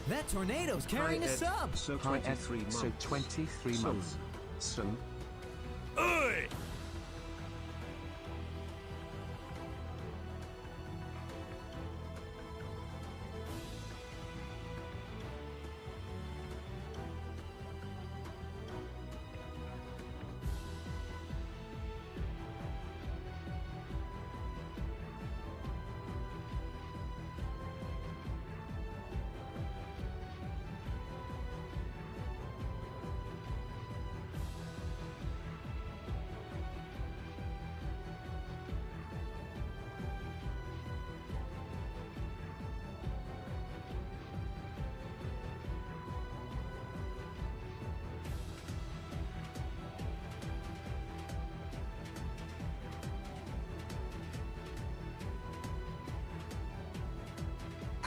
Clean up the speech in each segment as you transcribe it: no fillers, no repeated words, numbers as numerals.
That tornado's carrying a sub. So 23 months. So 23 months. Son. Oi!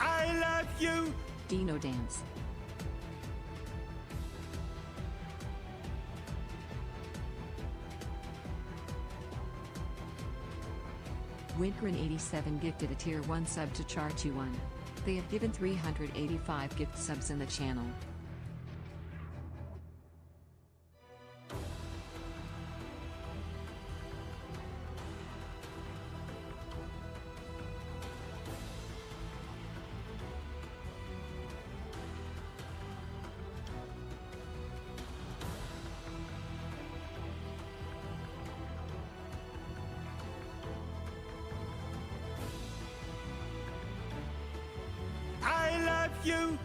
I love you! Dino Dance. Wintgren87 gifted a tier 1 sub to Char21. They have given 385 gift subs in the channel. I love you!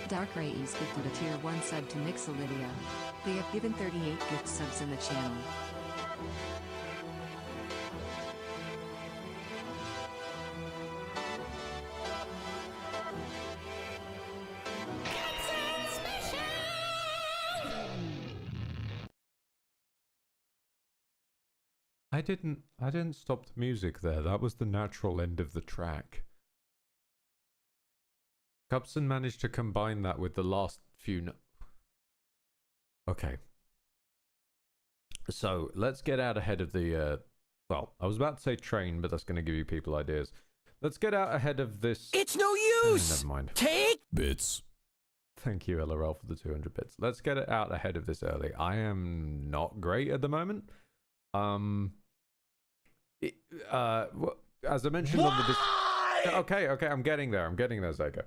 Dark Rays gifted a tier 1 sub to Mixolydia. They have given 38 gift subs in the channel. I didn't stop the music there. That was the natural end of the track. Cubson managed to combine that with the last few Okay. So, let's get out ahead of the, well, I was about to say train, but that's going to give you people ideas. Let's get out ahead of this... It's no use! Never mind. Take Bits. Thank you, LRL, for the 200 bits. Let's get it out ahead of this early. I am not great at the moment. As I mentioned on the... Okay, I'm getting there, Zego.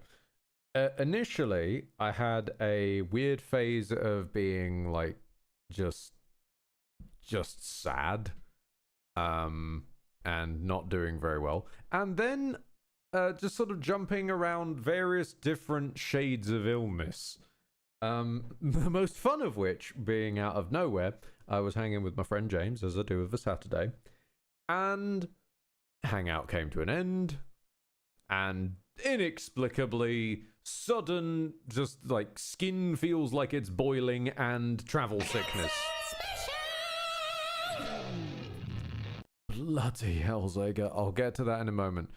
Initially, I had a weird phase of being, like, just sad. And not doing very well. And then, just sort of jumping around various different shades of illness. The most fun of which being out of nowhere, I was hanging with my friend James, as I do of a Saturday, and hangout came to an end, and inexplicably, sudden, just like skin feels like it's boiling, and travel sickness. Bloody hell, Zega. I'll get to that in a moment.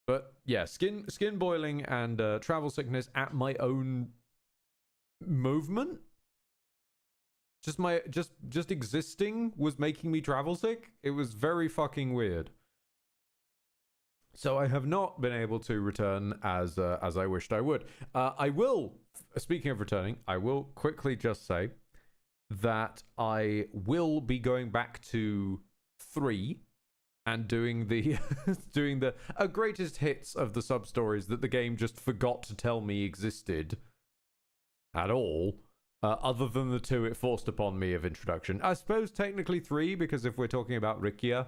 But yeah, skin boiling and travel sickness at my own movement. Just existing was making me travel sick. It was very fucking weird. So I have not been able to return as I wished I would. I will, speaking of returning, I will quickly just say that I will be going back to 3 and doing the greatest hits of the sub stories that the game just forgot to tell me existed at all, other than the 2 it forced upon me of introduction. I suppose technically 3, because if we're talking about Rikia,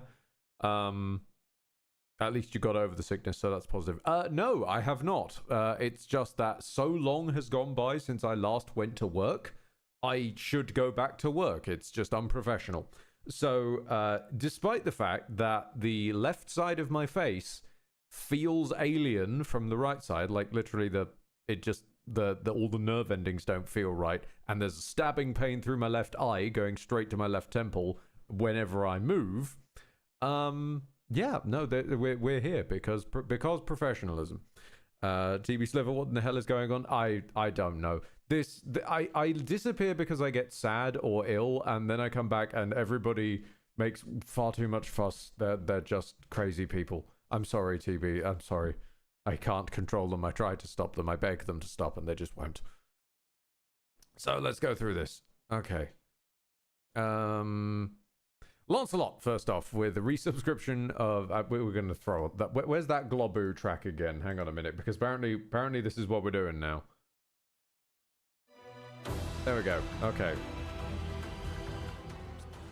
at least you got over the sickness, so that's positive. No, I have not. It's just that so long has gone by since I last went to work. I should go back to work. It's just unprofessional. So, despite the fact that the left side of my face feels alien from the right side, like literally all the nerve endings don't feel right, and there's a stabbing pain through my left eye going straight to my left temple whenever I move. Yeah, no, we're here because professionalism. TB Sliver, what in the hell is going on? I don't know. I disappear because I get sad or ill, and then I come back and everybody makes far too much fuss. They're just crazy people. I'm sorry, TB. I'm sorry. I can't control them. I try to stop them. I beg them to stop, and they just won't. So let's go through this. Okay. Lancelot, first off, with a resubscription of... we're going to throw... where's that Globoo track again? Hang on a minute, because apparently this is what we're doing now. There we go. Okay.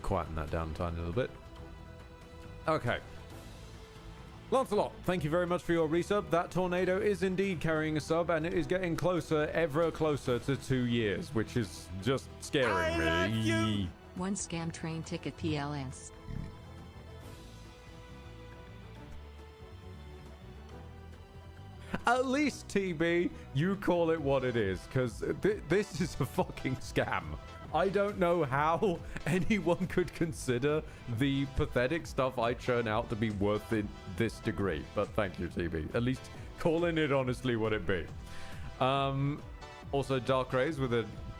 Quieten that down a tiny little bit. Okay. Lancelot, thank you very much for your resub. That tornado is indeed carrying a sub, and it is getting closer, ever closer to 2 years, which is just scaring me. 1 scam train ticket PLS. At least, TB, you call it what it is, because this is a fucking scam. I don't know how anyone could consider the pathetic stuff I churn out to be worth it this degree, but thank you, TB. At least calling it honestly what it be. Also, Dark Rays with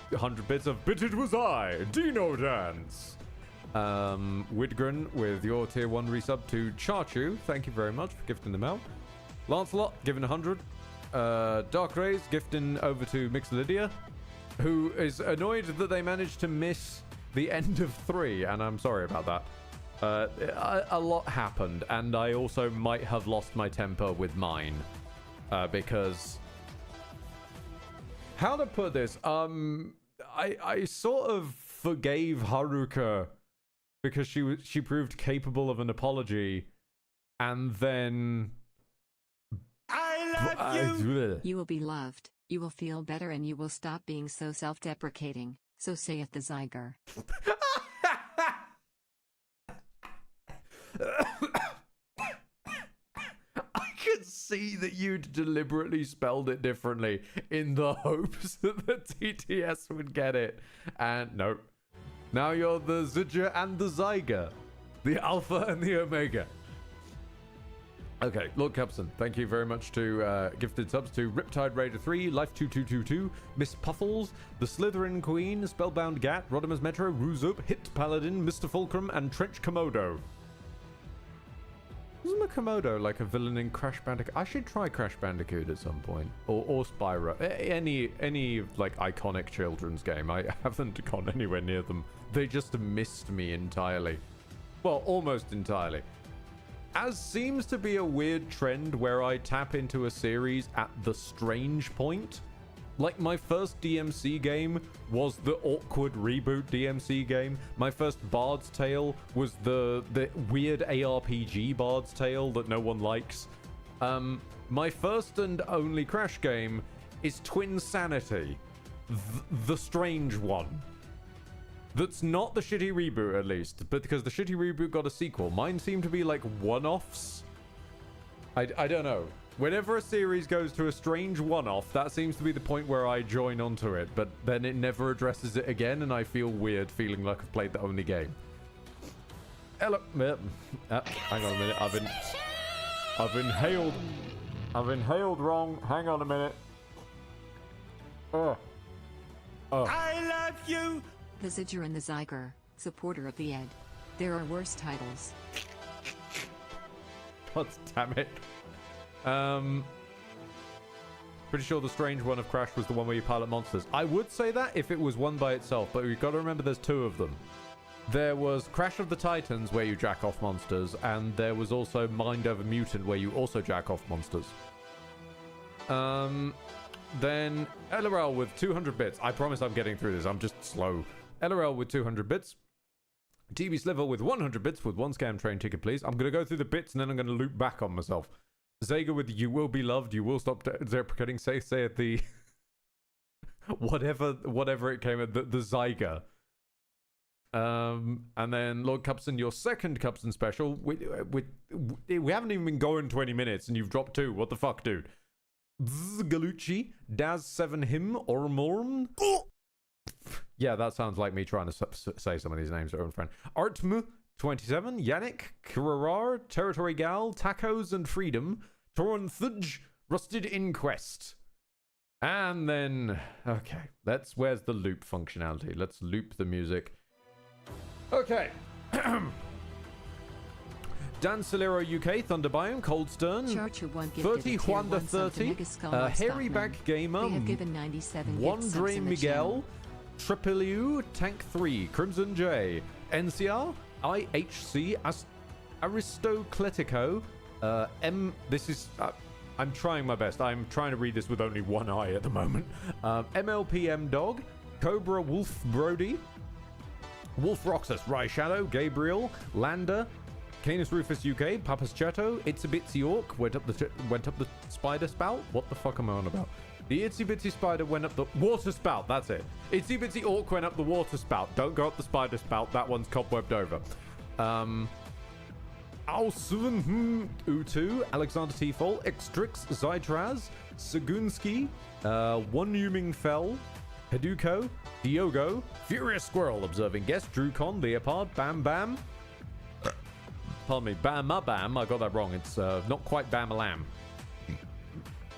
100 bits of But It Was I, Dino Dance. Widgren with your tier 1 resub to Charchu. Thank you very much for gifting them out. Lancelot giving 100. Dark Rays gifting over to Mixolydia, who is annoyed that they managed to miss the end of 3, and I'm sorry about that. A lot happened, and I also might have lost my temper with mine, because... How to put this? I sort of forgave Haruka because she proved capable of an apology, and then I love you. You will be loved. You will feel better, and you will stop being so self-deprecating. So saith the Zyger. I could see that you'd deliberately spelled it differently in the hopes that the TTS would get it. And nope. Now you're the Zidja and the Zyger. The Alpha and the Omega. Okay, Lord Cubson, thank you very much to gifted subs to Riptide Raider 3, Life2222, Miss Puffles, The Slytherin Queen, Spellbound Gat, Rodimus Metro, Ruzup, Hit Paladin, Mr. Fulcrum, and Trench Komodo. Isn't a Komodo like a villain in Crash Bandicoot? I should try Crash Bandicoot at some point. Or Spyro. Any like iconic children's game. I haven't gone anywhere near them. They just missed me entirely. Well, almost entirely. As seems to be a weird trend where I tap into a series at the strange point. Like, my first DMC game was the awkward reboot DMC game. My first Bard's Tale was the weird ARPG Bard's Tale that no one likes. My first and only Crash game is Twin Sanity. The strange one. That's not the shitty reboot, at least. But because the shitty reboot got a sequel. Mine seem to be like one-offs. I don't know. Whenever a series goes to a strange one-off, that seems to be the point where I join onto it, but then it never addresses it again, and I feel weird feeling like I've played the only game. Hello. Hang on a minute. I've inhaled wrong. Hang on a minute. I love you. The Zidger and the Zyger, supporter of the Ed. There are worse titles. God damn it. Pretty sure the strange one of Crash was the one where you pilot monsters. I would say that if it was one by itself, but you've got to remember there's 2 of them. There was Crash of the Titans, where you jack off monsters, and there was also Mind Over Mutant, where you also jack off monsters. Then LRL with 200 bits. I promise I'm getting through this. I'm just slow. LRL with 200 bits. TB Sliver with 100 bits with 1 scam train ticket, please. I'm going to go through the bits, and then I'm going to loop back on myself. Zega with You Will Be Loved, You Will Stop Deprecating, say at the... whatever it came at, the Zyger. And then Lord Cupson, your second Cupson special. We haven't even been going 20 minutes, and you've dropped 2. What the fuck, dude? Galucci, Daz7 Him, Ormorm. Yeah, that sounds like me trying to say some of these names to own friend. Artm 27, Yannick, Kirarar, Territory Gal, Tacos and Freedom, Torn Thudge, Rusted Inquest. And then, okay, where's the loop functionality? Let's loop the music. Okay. Dan Solero UK, Thunder Biome, Coldstern, 30 Juanda 30, Hairyback Gamer, Wandre Miguel, Tripiliu, Tank 3, Crimson J, NCR, IHC, Aristocletico, this is, I'm trying my best. I'm trying to read this with only one eye at the moment. MLPM Dog, Cobra Wolf Brody, Wolf Roxas, Rye Shadow, Gabriel, Lander, Canis Rufus UK, Papas Chetto, Itsy Bitsy Orc went up the spider spout. What the fuck am I on about? The Itsy Bitsy Spider went up the water spout. That's it. Itsy Bitsy Orc went up the water spout. Don't go up the spider spout. That one's cobwebbed over. Alsuven U2, Alexander T-Fall, Extrix, Zytraz, Sagunski, One Yuming Fell, Haduko, Diogo, Furious Squirrel, Observing Guest, Drewcon, Leopard, Bam Bam. Pardon me, Bam, I got that wrong. It's not quite Bam-a-lamb.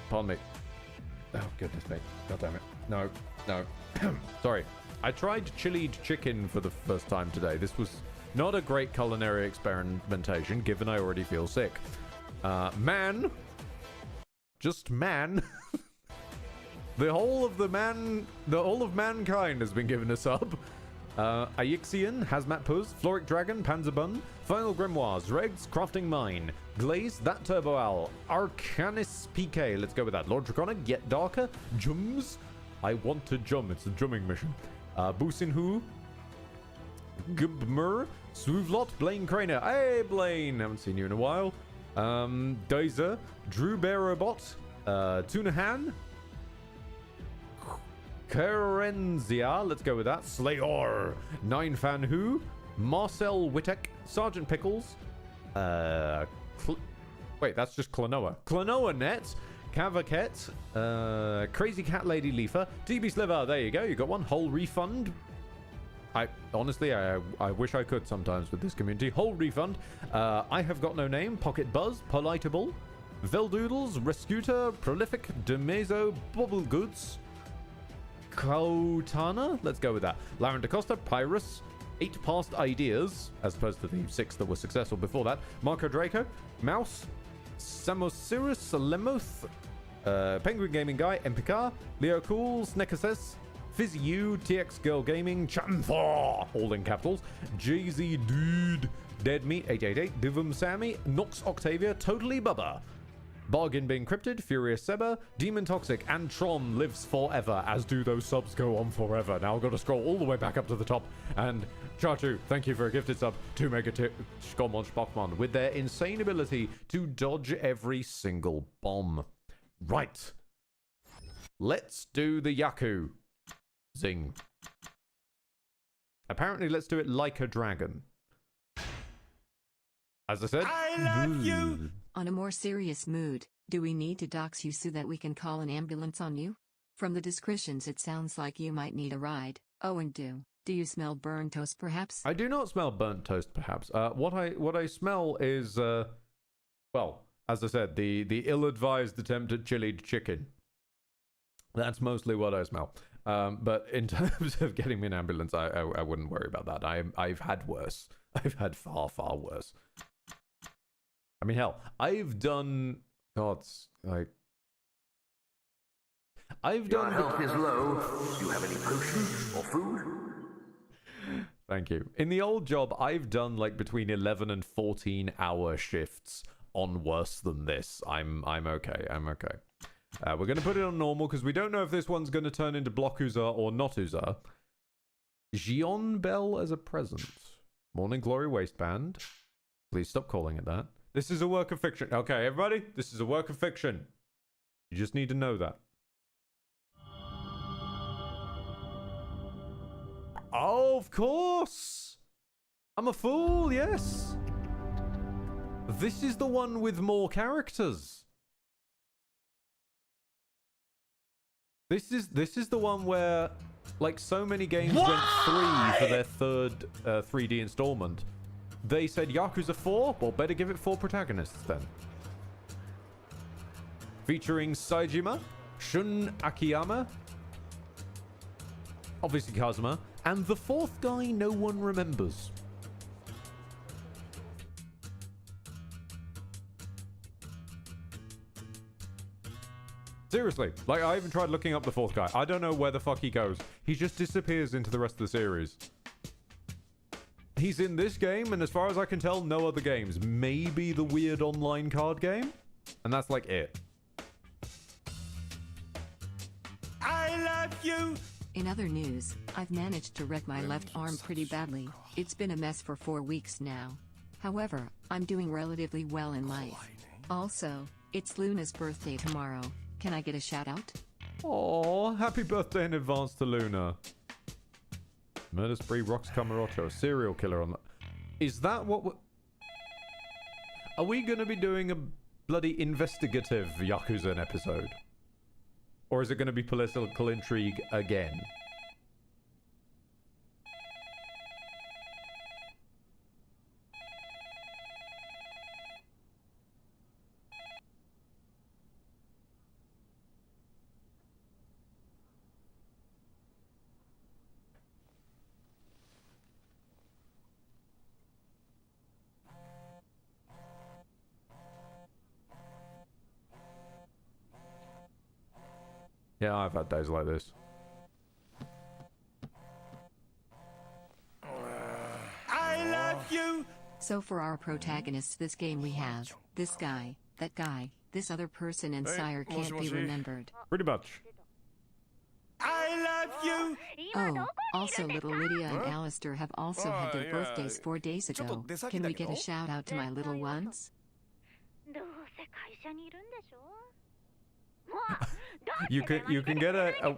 Pardon me. Oh, goodness me. God damn it. No. Sorry. I tried chilied chicken for the first time today. This was not a great culinary experimentation, given I already feel sick. Man. Just man. The whole of mankind has been given a sub. Ayixian, Hazmat Puz, Floric Dragon, Panzerbun, Final Grimoires, Regs, Crafting Mine, Glaze, That Turbo Owl, Arcanis PK, let's go with that. Lord Draconic, Yet Darker, Jums, I Want to Jum, it's a drumming mission. Businhu, Gubmer, Swoovlot, Blaine Craner, hey Blaine, haven't seen you in a while. Dazer, Drew Bear Robot, Tunahan, Kerenzia, let's go with that. Slayor, Nine Fan Who, Marcel Wittek, Sergeant Pickles, wait, that's just Klonoa. Klonoa Net, Cavaket, Crazy Cat Lady Leafer, TB Sliver, there you go, you got one. Whole Refund. Honestly, I wish I could sometimes with this community. Whole Refund. I Have Got No Name, Pocket Buzz, Politeable, Veldoodles, Rescuter, Prolific, Demezo, Bubble Goods, Kautana, let's go with that. Lauren DaCosta, Pyrus, 8 Past Ideas, as opposed to the 6 that were successful before that. Marco Draco, Mouse, Samosirus, Lemoth, Penguin Gaming Guy, MPK, Leo Cool, Sneckases, Fizzy U, TX Girl Gaming, Chanthaw, all in capitals, JZ Dude, Dead Meat 888, Divum Sammy, Nox Octavia, Totally Bubba, Bargain Being Cryptid, Furious Seba, Demon Toxic, and Tron lives forever, as do those subs go on forever. Now I've got to scroll all the way back up to the top, and Chachu, thank you for a gifted sub to Mega Shkomon Spokmon, with their insane ability to dodge every single bomb. Right. Let's do the Yaku. Zing. Apparently, let's do it like a dragon. As I said, I love you. On a more serious mood, do we need to dox you so that we can call an ambulance on you? From the descriptions it sounds like you might need a ride. Oh, and do you smell burnt toast perhaps? I do not smell burnt toast perhaps. What I smell is, well, as I said, the ill-advised attempt at chilied chicken. That's mostly what I smell. But in terms of getting me an ambulance, I wouldn't worry about that. I've had worse. I've had far, far worse. I mean, hell, I've done... God's, like... I've done... Your health is low. Do you have any potions or food? Thank you. In the old job, I've done, like, between 11 and 14-hour shifts on worse than this. I'm okay. I'm okay. We're going to put it on normal, because we don't know if this one's going to turn into Blockuza or Notuza. Gion Bell as a present. Morning Glory Waistband. Please stop calling it that. This is a work of fiction. Okay, everybody, this is a work of fiction. You just need to know that. Oh, of course! I'm a fool, yes! This is the one with more characters. This is the one where, like, so many games went 3 for their third 3D installment. They said Yakuza 4? Well, better give it 4 protagonists then. featuring Saejima, Shun Akiyama, obviously Kazuma, and the fourth guy no one remembers. Seriously, like, I even tried looking up the fourth guy. I don't know where the fuck he goes. He just disappears into the rest of the series. He's in this game, and as far as I can tell, no other games. Maybe the weird online card game, and that's like it. I love you. In other news, I've managed to wreck my left arm pretty badly. It's been a mess for 4 weeks now. However, I'm doing relatively well in life. Also, it's Luna's birthday tomorrow. Can I get a shout out? Aw, happy birthday in advance to Luna. Murder spree rocks Kamurocho, serial killer on that. Is that what we're... Are we going to be doing a bloody investigative Yakuza episode? Or is it going to be political intrigue again? Yeah, I've had days like this. I love you. So for our protagonists this game we have this guy, that guy, this other person, and Sire can't be remembered. Pretty much. I love you. Oh, also little Lydia and Alistair have also had their birthdays 4 days ago. Can we get a shout out to my little ones? You can get a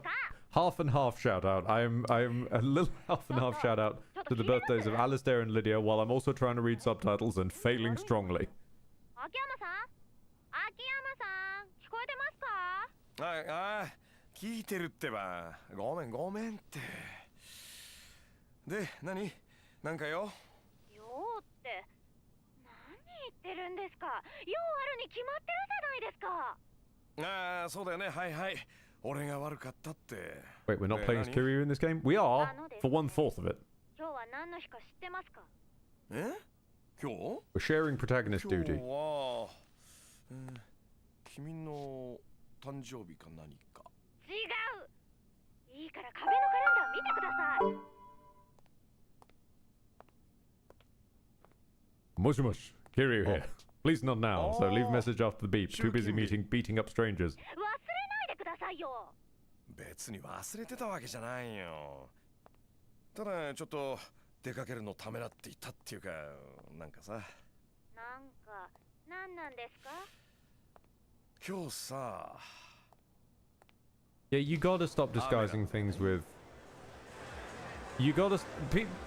half and half shout out. I'm a little half and half shout out to the birthdays of Alistair and Lydia while I'm also trying to read subtitles and failing strongly. 聞いてるってば。ごめんごめんって。で、何？なんかよ。よって、何言ってるんですか。よあるに決まってるじゃないですか。ああ、そうだよね。はいはい。俺が悪かったって。Wait, we're not playing as Kiryu in this game? We are, for 1/4 of it. 今日は何の日か知ってますか。え？今日？ We're sharing protagonist 今 duty. 日は、君の誕生日か何か。違う。いいから壁のカレンダー見てください。 Moshi mosh, Kiryu here. Please not now, so leave message after the beep. Too busy beating up strangers. 忘れないでくださいよ。別に忘れてたわけじゃないよ。ただちょっと出かけるのためらって言ったっていうか、なんかさ。なんか、何なんですか？今日さ。Yeah, you gotta stop disguising things with... You gotta...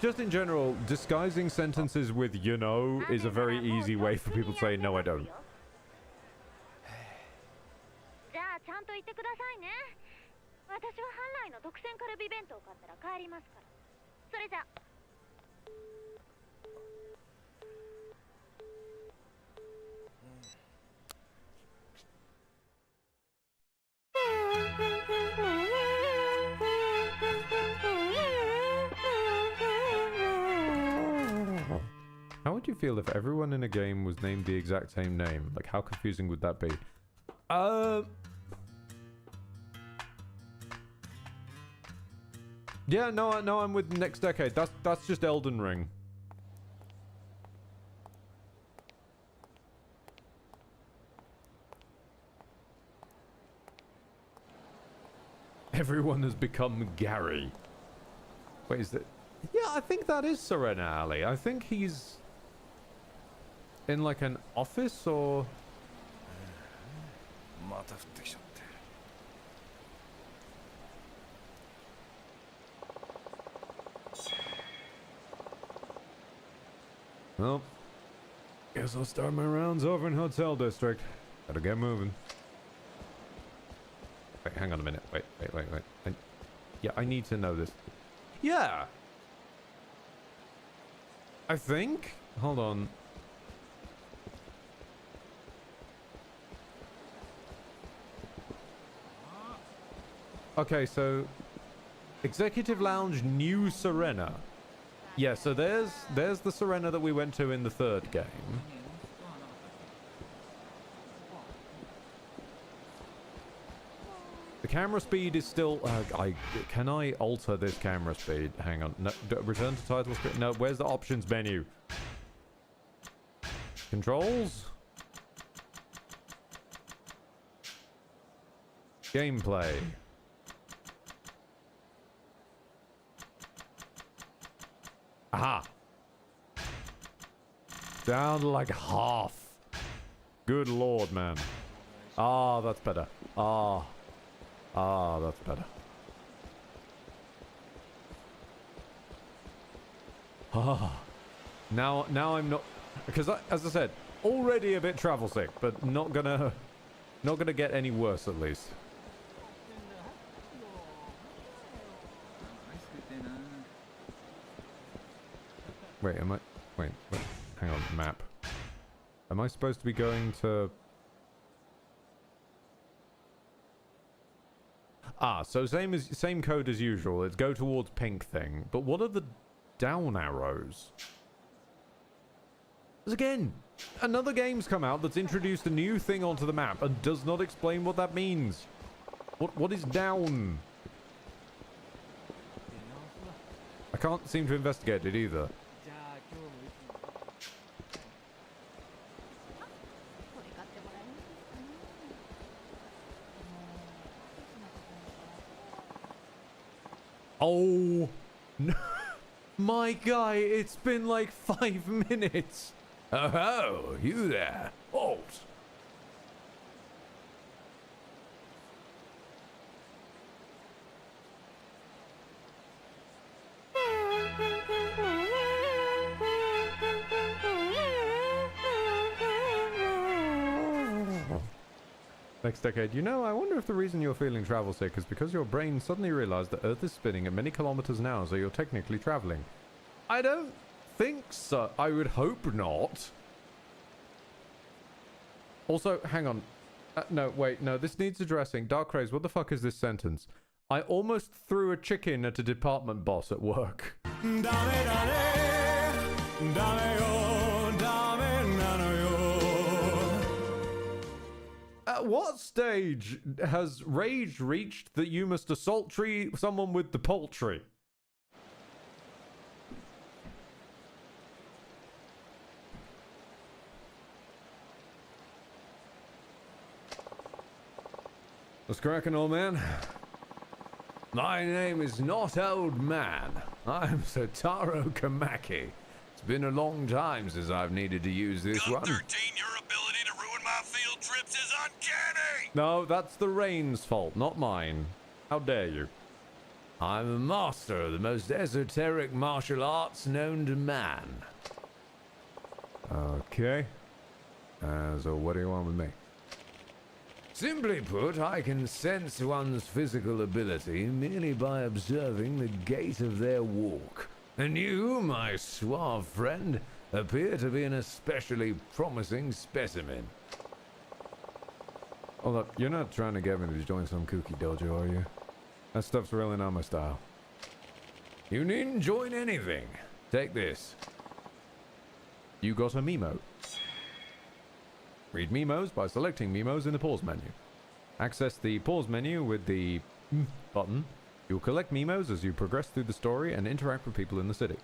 Just in general, disguising sentences with you know is a very easy way for people to say, no, I don't. じゃあちゃんと言ってくださいね。私は本来の独占カルビ弁当を買ったら帰りますから。それじゃ。How would you feel if everyone in a game was named the exact same name? Like, how confusing would that be? Yeah, no, I'm with next decade. That's just Elden Ring. Everyone has become Gary. Wait, is that... Yeah, I think that is Serena Alley. I think he's... in like an office or... また降ってきちゃって。Well, guess I'll start my rounds over in Hotel District. Gotta get moving. Wait, hang on a minute. Wait. Yeah, I need to know this. Yeah! I think? Hold on. Okay, so Executive Lounge, New Serena. Yeah, so there's the Serena that we went to in the third game. The camera speed is still... can I alter this camera speed? Hang on. No, return to title screen. No, where's the options menu? Controls? Gameplay. Aha. Down to like half. Good lord, man. Ah, that's better. Ah, that's better. Ah. Now I'm not... Because, as I said, already a bit travel sick, but not gonna get any worse, at least. Wait, wait, hang on, map. Am I supposed to be going to... Ah, so same code as usual. It's go towards pink thing. But what are the down arrows? Because again, another game's come out that's introduced a new thing onto the map and does not explain what that means. What is down? I can't seem to investigate it either. Oh, no. My guy, it's been like 5 minutes. Oh, you there. Halt. Next decade. You know, I wonder if the reason you're feeling travel sick is because your brain suddenly realized that Earth is spinning at many kilometers an hour, so you're technically traveling. I don't think so. I would hope not. Also, hang on. No, wait, no, this needs addressing. Dark Craze, what the fuck is this sentence? I almost threw a chicken at a department boss at work. At what stage has rage reached that you must assault someone with the poultry? What's cracking, old man? My name is not Old Man. I'm Sotaro Kamaki. It's been a long time since I've needed to use this one. 13, your ability to ruin my field trips is uncanny! No, that's the rain's fault, not mine. How dare you? I'm a master of the most esoteric martial arts known to man. Okay. So what do you want with me? Simply put, I can sense one's physical ability merely by observing the gait of their walk. And you, my suave friend, appear to be an especially promising specimen. Hold up, you're not trying to get me to join some kooky dojo, are you? That stuff's really not my style. You needn't join anything. Take this. You got a Memo. Read Memos by selecting Memos in the pause menu. Access the pause menu with the button. You'll collect Memos as you progress through the story and interact with people in the city.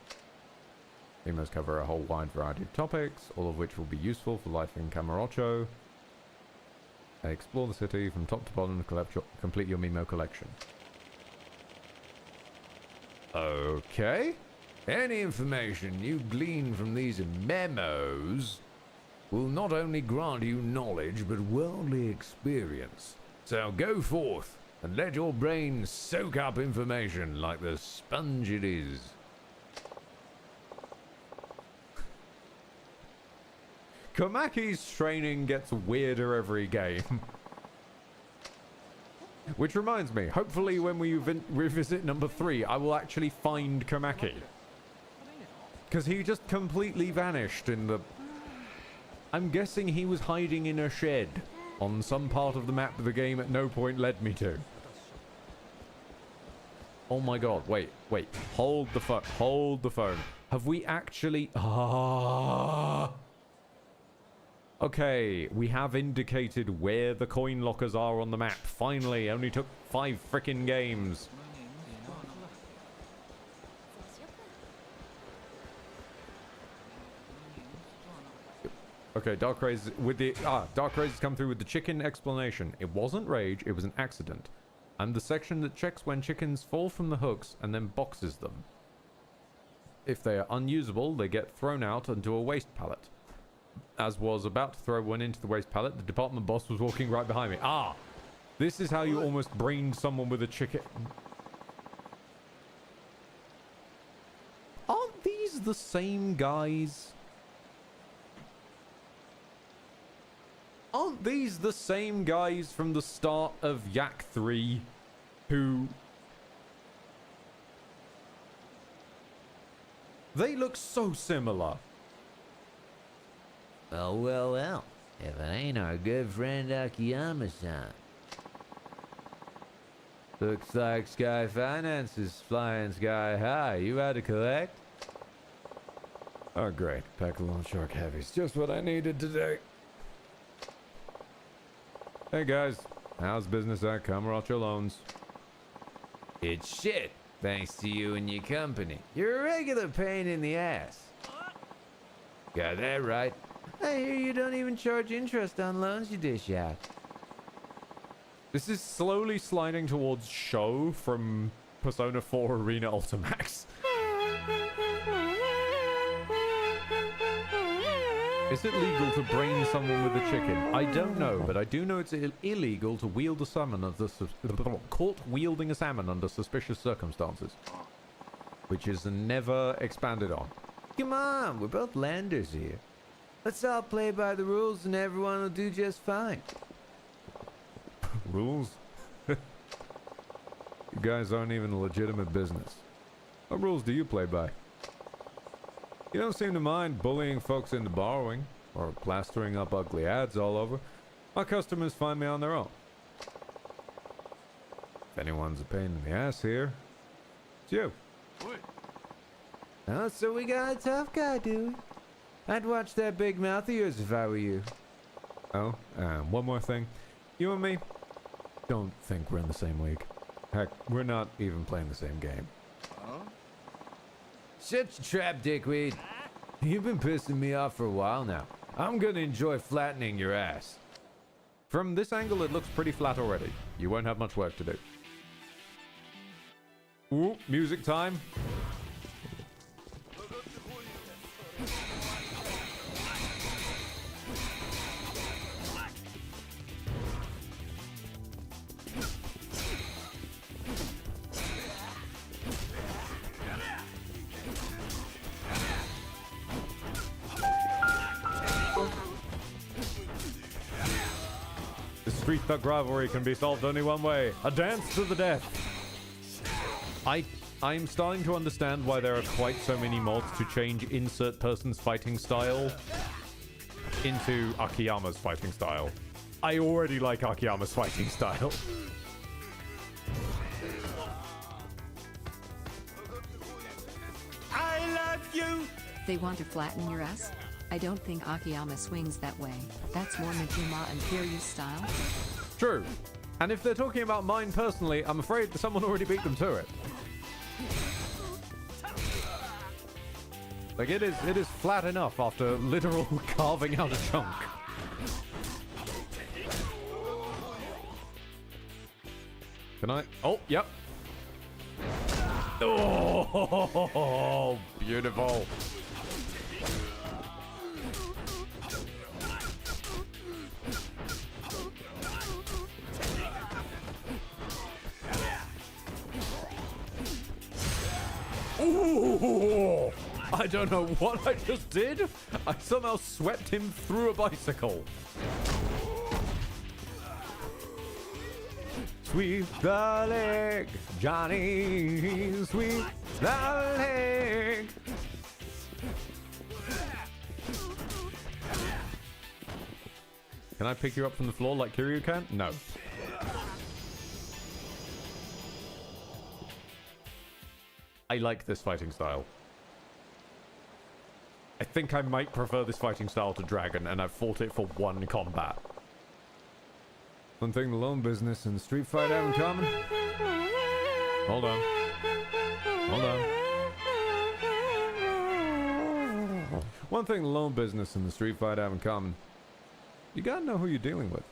Memos cover a whole wide variety of topics, all of which will be useful for life in Kamurocho. Explore the city from top to bottom to complete your Memo collection. Okay. Any information you glean from these memos will not only grant you knowledge, but worldly experience. So go forth and let your brain soak up information like the sponge it is. Kamaki's training gets weirder every game. Which reminds me, hopefully when we revisit number 3, I will actually find Kamaki. Because he just completely vanished in the... I'm guessing he was hiding in a shed on some part of the map the game at no point led me to. Oh my god, wait. Hold the phone. Hold the phone. Have we actually... Ah. Okay, we have indicated where the coin lockers are on the map. Finally, only took 5 frickin' games. Okay, Dark Rays with the Dark Rays has come through with the chicken explanation. It wasn't rage, it was an accident. And the section that checks when chickens fall from the hooks and then boxes them. If they are unusable, they get thrown out onto a waste pallet. As was about to throw one into the waste pallet, the department boss was walking right behind me. Ah! This is how you almost brained someone with a chicken. Aren't these the same guys? Aren't these the same guys from the start of Yak 3 who... They look so similar. Oh, well. If it ain't our good friend Akiyama-san. Looks like Sky Finance is flying sky high. You had to collect? Oh, great. Pack of loan shark heavies. Just what I needed today. Hey guys, how's business at Kamurocho Loans? It's shit, thanks to you and your company. You're a regular pain in the ass. Got that right. I hear you don't even charge interest on loans you dish out. This is slowly sliding towards Show from Persona 4 Arena Ultimax. Is it legal to brain someone with a chicken? I don't know, but I do know it's illegal to wield a salmon under caught wielding a salmon under suspicious circumstances, which is never expanded on. Come on, we're both landers here. Let's all play by the rules and everyone will do just fine. Rules? You guys aren't even a legitimate business. What rules do you play by? You don't seem to mind bullying folks into borrowing, or plastering up ugly ads all over. My customers find me on their own. If anyone's a pain in the ass here, it's you. Oh, so we got a tough guy, do we? I'd watch that big mouth of yours if I were you. Oh, and one more thing. You and me, don't think we're in the same league. Heck, we're not even playing the same game. Shut your trap, dickweed. You've been pissing me off for a while now. I'm gonna enjoy flattening your ass. From this angle, it looks pretty flat already. You won't have much work to do. Ooh, music time. Street thug rivalry can be solved only one way. A dance to the death. I'm starting to understand why there are quite so many mods to change insert person's fighting style into Akiyama's fighting style. I already like Akiyama's fighting style. I love you. They want to flatten your ass? I don't think Akiyama swings that way. That's more Majima and Kiryu style. True. And if they're talking about mine personally, I'm afraid that someone already beat them to it. Like, it is flat enough after literal carving out a chunk. Can I? Oh, yep. Oh, beautiful. Ooh, I don't know what I just did. I somehow swept him through a bicycle. Sweep the leg, Johnny. Sweep the leg. Can I pick you up from the floor like Kiryu can? No. I like this fighting style. I think I might prefer this fighting style to Dragon, and I've fought it for one combat. One thing the lone business and Street Fight have in common. Hold on. Hold on. One thing the lone business and the Street Fight have in common. You gotta know who you're dealing with.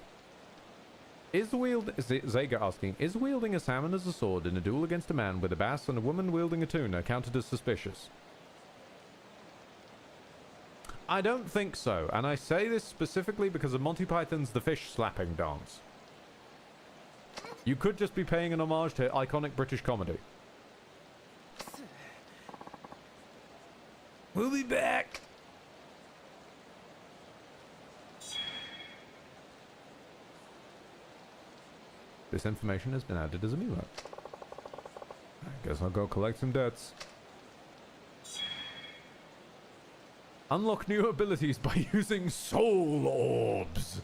Zega asking, is wielding a salmon as a sword in a duel against a man with a bass and a woman wielding a tuna counted as suspicious? I don't think so, and I say this specifically because of Monty Python's The Fish Slapping Dance. You could just be paying an homage to iconic British comedy. We'll be back! This information has been added as a memo. I guess I'll go collect some debts. Unlock new abilities by using soul orbs.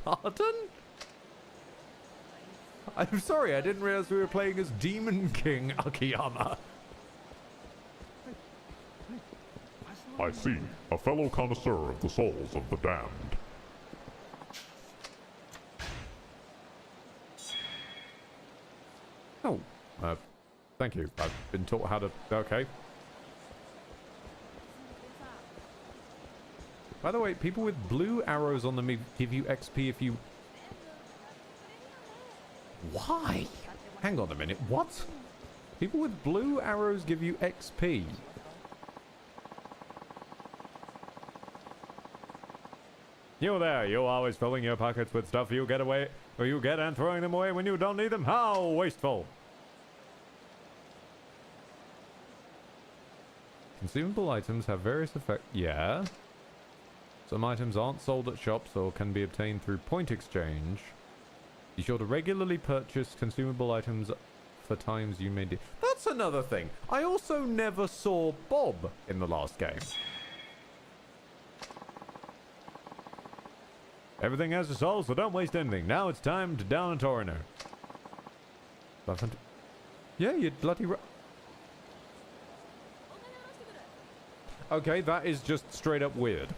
Pardon? I'm sorry, I didn't realize we were playing as Demon King Akiyama. I see, a fellow connoisseur of the souls of the damned. Oh, thank you. I've been taught how to... Okay. By the way, people with blue arrows on them give you XP if you... Why? Hang on a minute, what? People with blue arrows give you XP. You there, you always filling your pockets with stuff you get away, or you get and throwing them away when you don't need them? How wasteful! Consumable items have various effects. Yeah. Some items aren't sold at shops or can be obtained through point exchange. Be sure to regularly purchase consumable items for times you may do. That's another thing. I also never saw Bob in the last game. Everything has a soul, so don't waste anything. Now it's time to down a Torino. Yeah, you bloody okay, that is just straight up weird.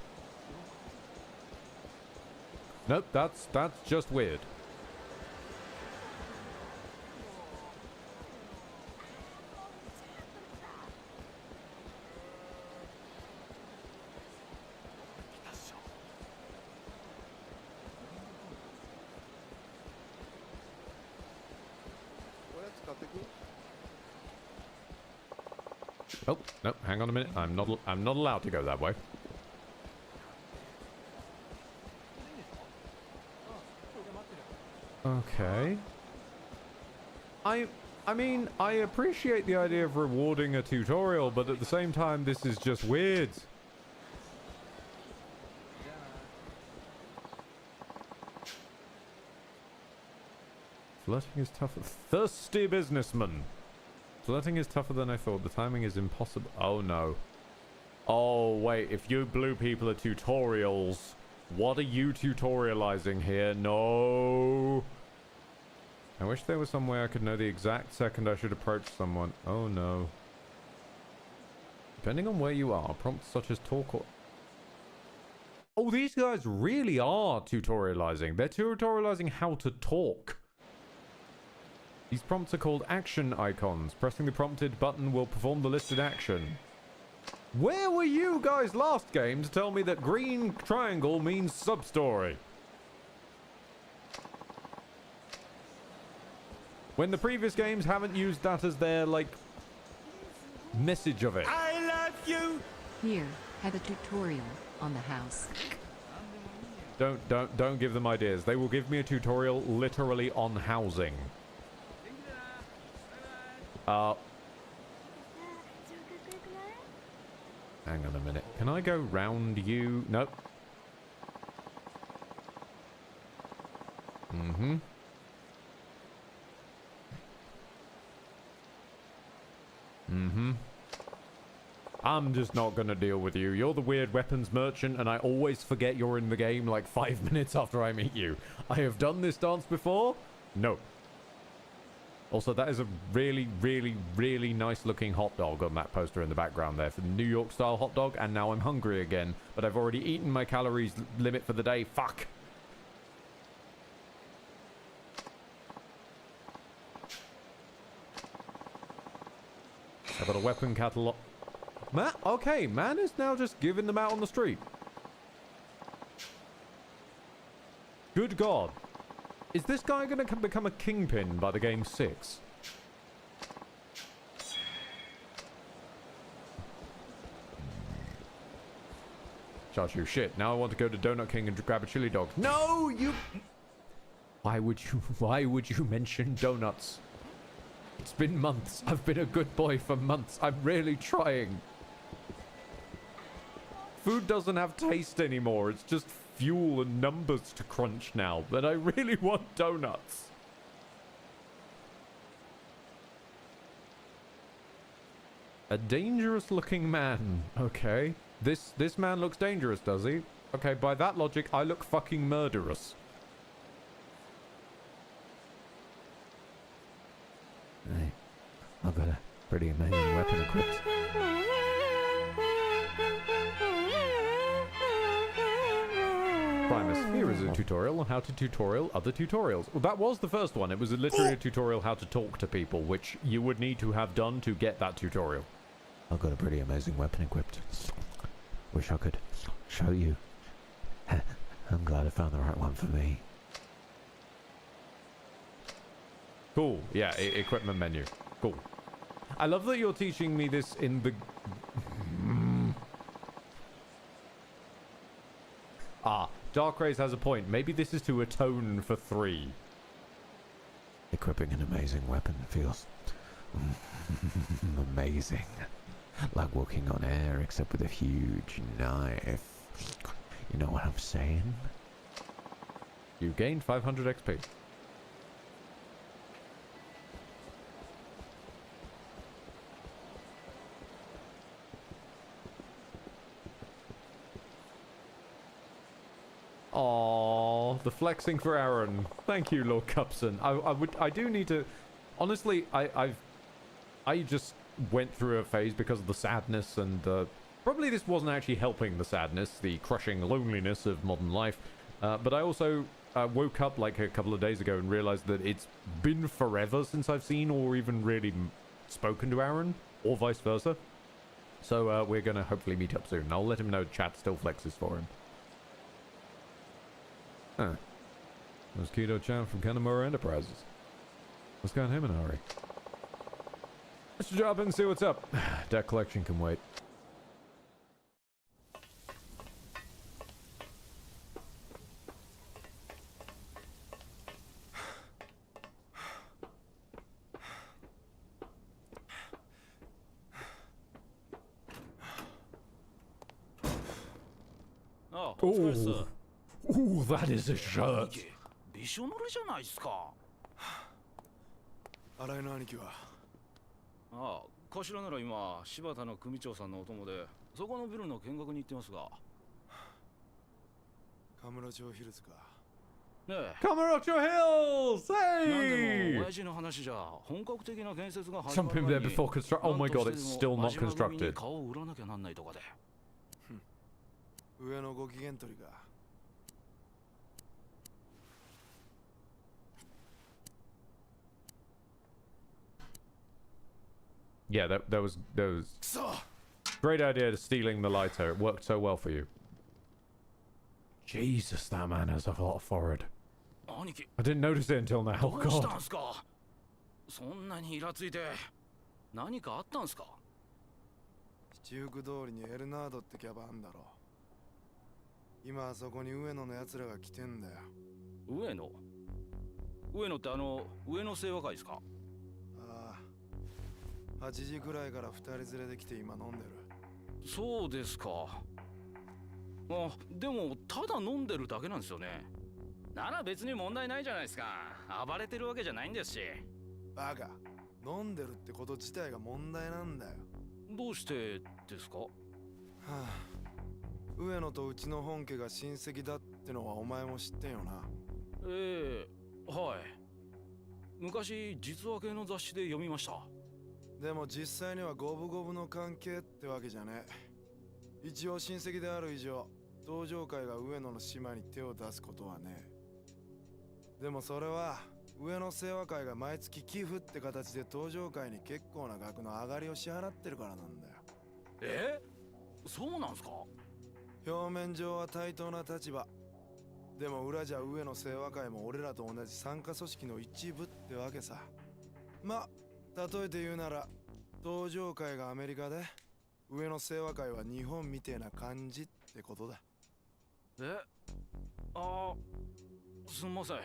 Nope, that's just weird. Oh, no, hang on a minute. I'm not allowed to go that way. Okay. I mean, I appreciate the idea of rewarding a tutorial, but at the same time, this is just weird. Flirting is tougher. Thirsty businessman. Flirting is tougher than I thought. The timing is impossible. Oh, no. Oh, wait. If you blue people are tutorials, what are you tutorializing here? No. I wish there was some way I could know the exact second I should approach someone. Oh, no. Depending on where you are, prompts such as talk or... Oh, these guys really are tutorializing. They're tutorializing how to talk. These prompts are called action icons. Pressing the prompted button will perform the listed action. Where were you guys last game to tell me that green triangle means sub-story? When the previous games haven't used that as their, like, message of it. I love you. Here, have a tutorial on the house. Don't give them ideas. They will give me a tutorial literally on housing. Hang on a minute. Can I go round you? Nope. Mm-hmm. Mm-hmm. I'm just not gonna deal with you. You're the weird weapons merchant, and I always forget you're in the game like 5 minutes after I meet you. I have done this dance before? No. Also, that is a really, really, really nice looking hot dog on that poster in the background there for the New York style hot dog. And now I'm hungry again, but I've already eaten my calories limit for the day. Fuck. I've got a weapon catalog. Okay, man is now just giving them out on the street. Good God. Is this guy going to become a kingpin by the game 6? Chachu, shit. Now I want to go to Donut King and grab a chili dog. No, you... Why would you mention donuts? It's been months. I've been a good boy for months. I'm really trying. Food doesn't have taste anymore. It's just fuel and numbers to crunch now. But I really want donuts. A dangerous looking man. Okay. This man looks dangerous, does he? Okay, by that logic, I look fucking murderous. Hey, I've got a pretty amazing weapon equipped. Primus, here is a tutorial on how to tutorial other tutorials. Well, that was the first one. It was literally a tutorial how to talk to people, which you would need to have done to get that tutorial. I've got a pretty amazing weapon equipped. Wish I could show you. I'm glad I found the right one for me. Cool. Yeah, equipment menu. Cool. I love that you're teaching me this in the... Dark Rays has a point. Maybe this is to atone for 3. Equipping an amazing weapon feels amazing. Like walking on air, except with a huge knife. You know what I'm saying? You gained 500 XP. Aww, the flexing for Aaron. Thank you, Lord Cupson. I do need to... Honestly, I just went through a phase because of the sadness and probably this wasn't actually helping the sadness, the crushing loneliness of modern life. But I also woke up like a couple of days ago and realized that it's been forever since I've seen or even really spoken to Aaron, or vice versa. So we're going to hopefully meet up soon. I'll let him know chat still flexes for him. Huh. There's Keto-chan from Kanamura Enterprises. Let's go on him in a hurry. Let's drop in and see what's up. Deck collection can wait. Oh, ooh, that is a shirt. びしょ濡れじゃないっすか。新井の兄貴はああ、頭なら今柴田の組長さんのお供でそこのビルの見学に行ってますが。カムロ町ヒルズか。ねえ。 Kamurocho Hills! なんで Hey! も親父の話じゃ本格的な建設が始 Jump まる in 前 there に before construct. Oh my god, it's still not 輪島組に constructed. 顔を売らなきゃなんないとかで。上のご機嫌取りが。Yeah, that was great idea to stealing the lighter. It worked so well for you. Jesus, that man has a lot of forehead. 兄貴、 I didn't notice it until now. ど Oh うした god. んすか。そんなにイラついて何かあったんすか。七福通りにエルナードってキャバあんだろ。今あそこに上野のやつらが来てんだよ。上野？上野って上野清和会ですか。ああ、8時くらいから2人連れで来て今飲んでる。そうですか。あ、でもただ飲んでるだけなんですよね。なら別に問題ないじゃないですか。暴れてるわけじゃないんですし。バカ、飲んでるってこと自体が問題なんだよ。どうしてですか。はあ、上野とうちの本家が親戚だってのはお前も知ってんよな。ええ、はい。昔実話系の雑誌で読みました。でも実際には五分五分の関係ってわけじゃねえ。一応親戚である以上、登場会が上野の島に手を出すことはねえ。でもそれは上野清和会が毎月寄付って形で登場会に結構な額の上がりを支払ってるからなんだよ。そうなんすか？表面上は対等な立場。でも裏じゃ上野清和会も俺らと同じ参加組織の一部ってわけさ。ま、例えて言うなら登場会がアメリカで上野清和会は日本みてえな感じってことだ。すんません。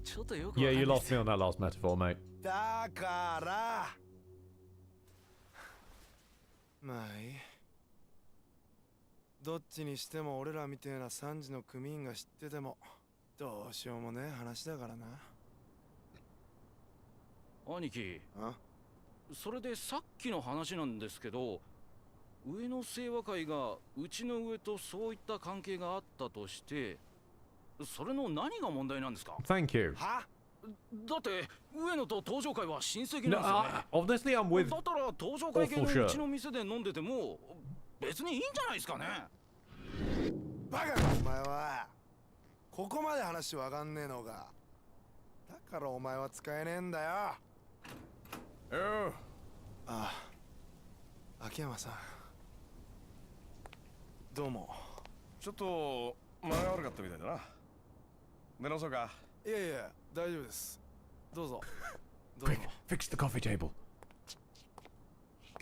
ちょっとよく Yeah, you lost me on that last metaphor, mate. だからまあいい。どっちにしても俺らみてえな3時の組員が知っててもどうしようもねえ話だからな。兄貴、あ？それでさっきの話なんですけど、上野清和会がうちの上とそういった関係があったとして、それの何が問題なんですか？ Thank you. は？だって上野と登場会は親戚 No, なんですよね。honestly, I'm with だったら登場会系 awful の shirt. うちの店で飲んでても別にいいんじゃないですかね。バカかお前は。ここまで話わかんねえのか。だからお前は使えねえんだよ。あ、秋山さんどうも。ちょっと間が悪かったみたいだな。寝直そうか。いやいや大丈夫です。どうぞどうぞ。 Quick, fix the coffee table.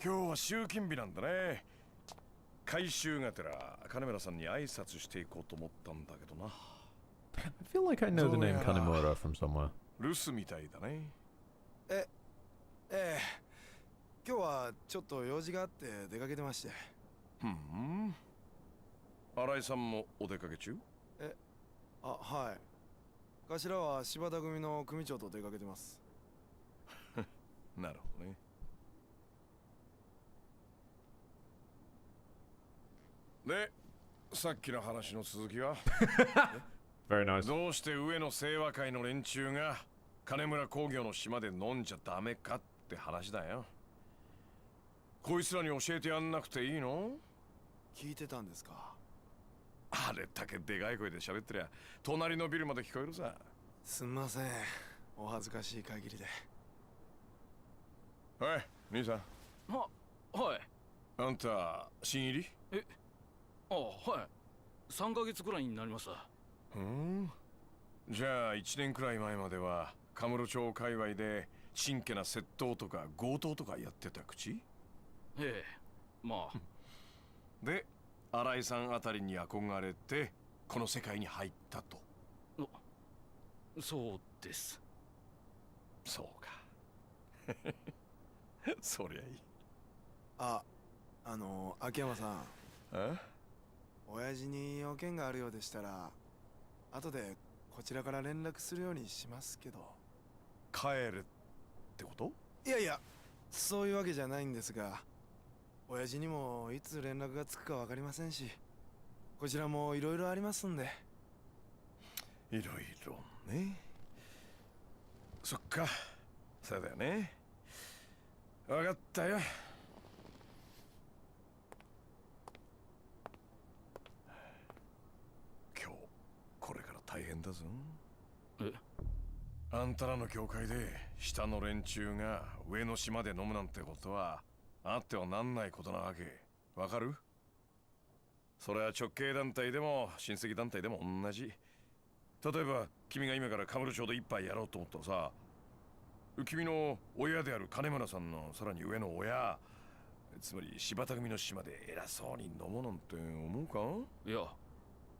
今日は集金日なんだね。回収がてら金村さんに挨拶していこうと思ったんだけどな。 I feel like I know the name Kanemura from somewhere. 留守みたいだね。ええ、今日はちょっと用事があって出かけてまして。新井さんもお出かけ中？あ、はい。頭は柴田組の組長と出かけてます。なるほどね。で、さっきの話の続きはVery nice. どうして上野清和会の連中が金村工業の島で飲んじゃダメかって話だよ。こいつらに教えてやんなくていいの？聞いてたんですか？あれだけでかい声で喋ってりゃ隣のビルまで聞こえるさ。すんません、お恥ずかしい限りで。はい、兄さん。はい。あんた新入り？はい。3ヶ月くらいになります。じゃあ1年くらい前まではカムロ町界隈でちんけな窃盗とか強盗とかやってた口？まあで、新井さんあたりに憧れてこの世界に入ったと。そうです。そうか。そりゃいい。秋山さん。え？親父に用件があるようでしたら後でこちらから連絡するようにしますけど。帰るってこと？いやいや、そういうわけじゃないんですが、親父にもいつ連絡がつくかわかりませんし、こちらもいろいろありますんで。いろいろね。そっか、そうだよね。わかったよ。今日これから大変だぞ。あんたらの業界で下の連中が上の島で飲むなんてことはあってはなんないことなわけ。わかる？それは直系団体でも親戚団体でも同じ。例えば君が今からカムロ町で一杯やろうと思ったらさ、君の親である金村さんのさらに上の親、つまり柴田組の島で偉そうに飲もうなんて思うか？いや、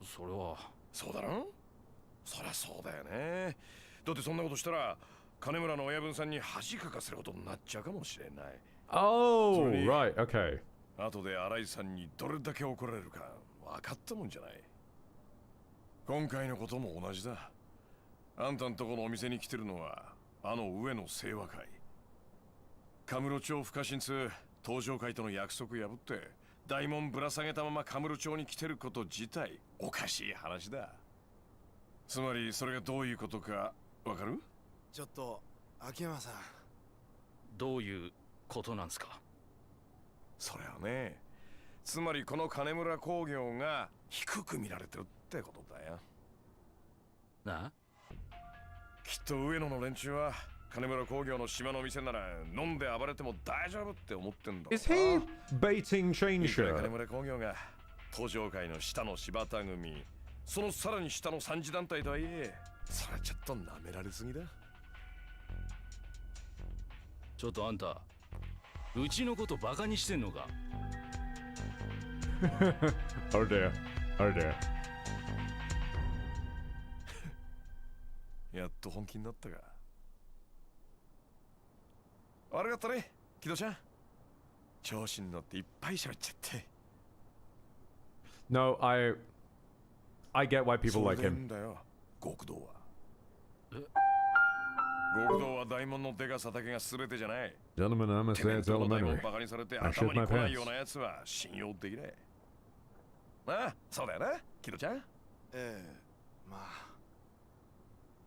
それは。そうだろ？そりゃそうだよね。だってそんなことしたら金村の親分さんに恥かかせることになっちゃうかもしれない。Oh, right, okay. 後で新井さんにどれだけ怒られるか分かったもんじゃない。今回のことも同じだ。あんたんとこのお店に来てるのはあの上の清和会。カムロ町不可侵通登場会との約束破って大門ぶら下げたままカムロ町に来てること自体おかしい話だ。つまりそれがどういうことかわかる？ちょっと秋山さん。どういうことなんすか？それはね、つまりこの金村工業が低く見られてるってことだよ。な？きっと上野の連中は金村工業の島の店なら飲んで暴れても大丈夫って思ってんだろうな。 Is he baiting いくら金 Chainsha? 村工業が東上界の下の柴田組、そのさらに下の三次団体とはいえ、それはちょっと舐められすぎだ。ちょっとあんた、うちのことバカにしてんのか？ Oh dear. Oh dear. やっと本気になったか。悪かったね、木戸ちゃん。調子に乗っていっぱい喋っちゃって。No, I get why people like そうで him. んだよ、極道は。え？極道は大門のでかさだけが全てじゃない。 Gentlemen, I must て say めえ it's とこの大門 elementary. バカにされて I 頭 shit に my 来ない pants. ようなやつは信用できない。ああ、そうだよな、木戸ちゃん。ええ、まあ。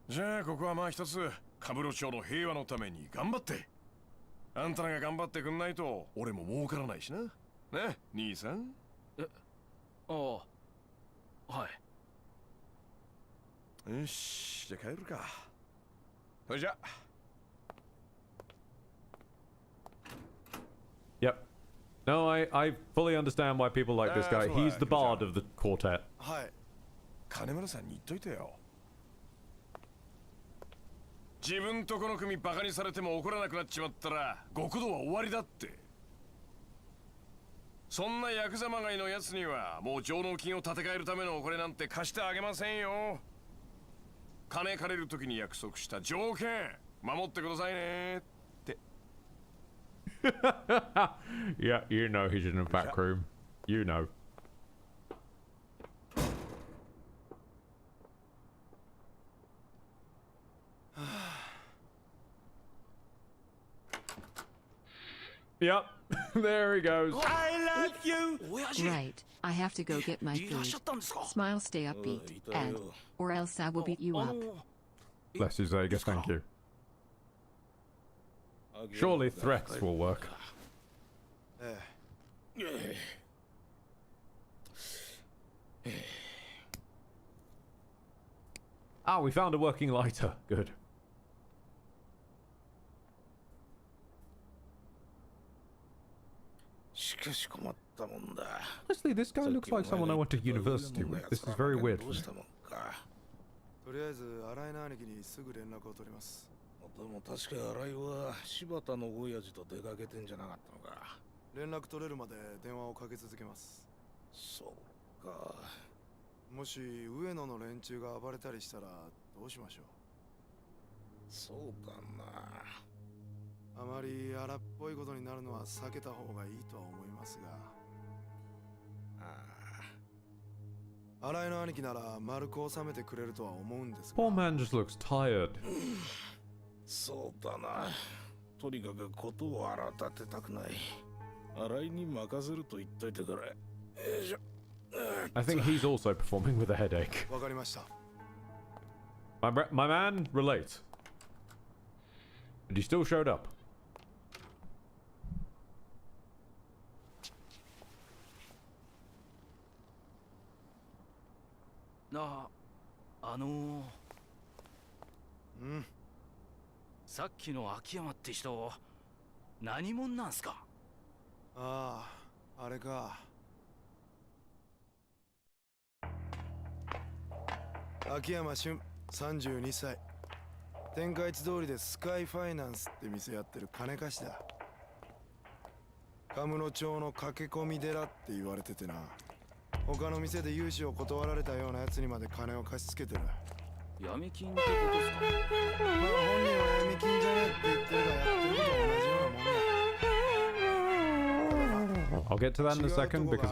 じゃあここはまあ一つカムロ町の平和のために頑張って。あんたらが頑張ってくんないと俺も儲からないしな。ね、兄さん。ああ、はい。よし、じゃあ帰るか。それじゃ。 Yep. No, I fully understand why people like this guy. He's the bard of the quartet. はい。金村さんに言っといてよ。自分とこの組バカにされても怒らなくなっちまったら極道は終わりだって。そんなヤクザまがいのやつにはもう上納金を立て替えるためのお金なんて貸してあげませんよ。金借りるときに約束した条件守ってくださいねって。Yeah, you know he's in the back room. You know. Yep, there he goes. Right, I have to go get my food. Smile, stay upbeat, Ed, or else I will beat you up. Bless you, Zega, thank you. Surely threats will work. ええ。 Ah, we found a working lighter. Good. Honestly, this guy looks like someone I went to university with. This is very weird. とりあえず新井の兄貴にすぐ連絡を取ります。でも確か新井は柴田の親父と出かけてんじゃなかったのか。連絡取れるまで電話をかけ続けます。そうか。もし上野の連中が暴れたりしたらどうしましょう。そうだな。あまり荒っぽいことになるのは避けた方がいいとは思いますが。新井の兄貴なら丸く収めてくれるとは思うんですが。 Poor man just looks tired. そうだな。とにかくことを荒立てたくない。新井に任せると言っといてくれ。よいしょ。 I think he's also performing with a headache. わかりました。My man, relate. And he still showed up. うん。さっきの秋山って人、何者なんすか？ああ、あれか。秋山俊、32歳。天下一通りでスカイファイナンスって店やってる金貸しだ。カムロ町の駆け込み寺って言われててな。他の店で融資を断られたようなやつにまで金を貸し付けてる。闇金ってことですか？まあ本人は闇金じゃねえって言ってるがやってることは同じようなもんだ。 I'll get to that in a second because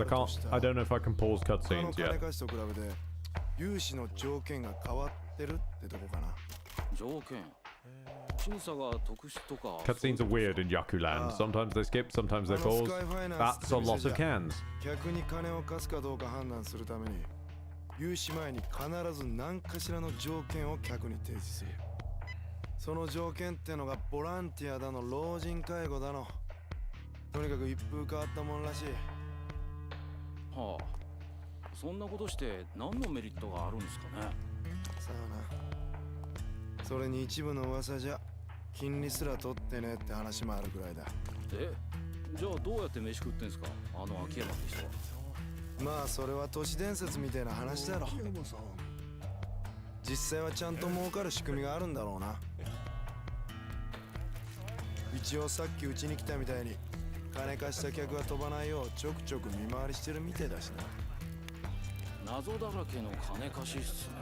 I don't know if I can pause 他の cutscenes 金 yet. 貸しと比べて融資の条件が変わってるってとこかな。条件。審査が特殊とか。 Cutscenes are weird in Yakuland. Sometimes they skip, sometimes they pause. That's a lot of cans. 客に金を貸すかどうか判断するために融資前に必ず何かしらの条件を客に提示する。その条件ってのがボランティアだの老人介護だの、とにかく一風変わったもんらしい。はあ、そんなことして何のメリットがあるんですかね。さあな。それに一部の噂じゃ金利すら取ってねって話もあるくらいだ。じゃあどうやって飯食ってんすか、あの秋山って人は。まあそれは都市伝説みたいな話だろ。実際はちゃんと儲かる仕組みがあるんだろうな。一応さっきうちに来たみたいに金貸した客が飛ばないようちょくちょく見回りしてるみてえだしな。謎だらけの金貸しっすね。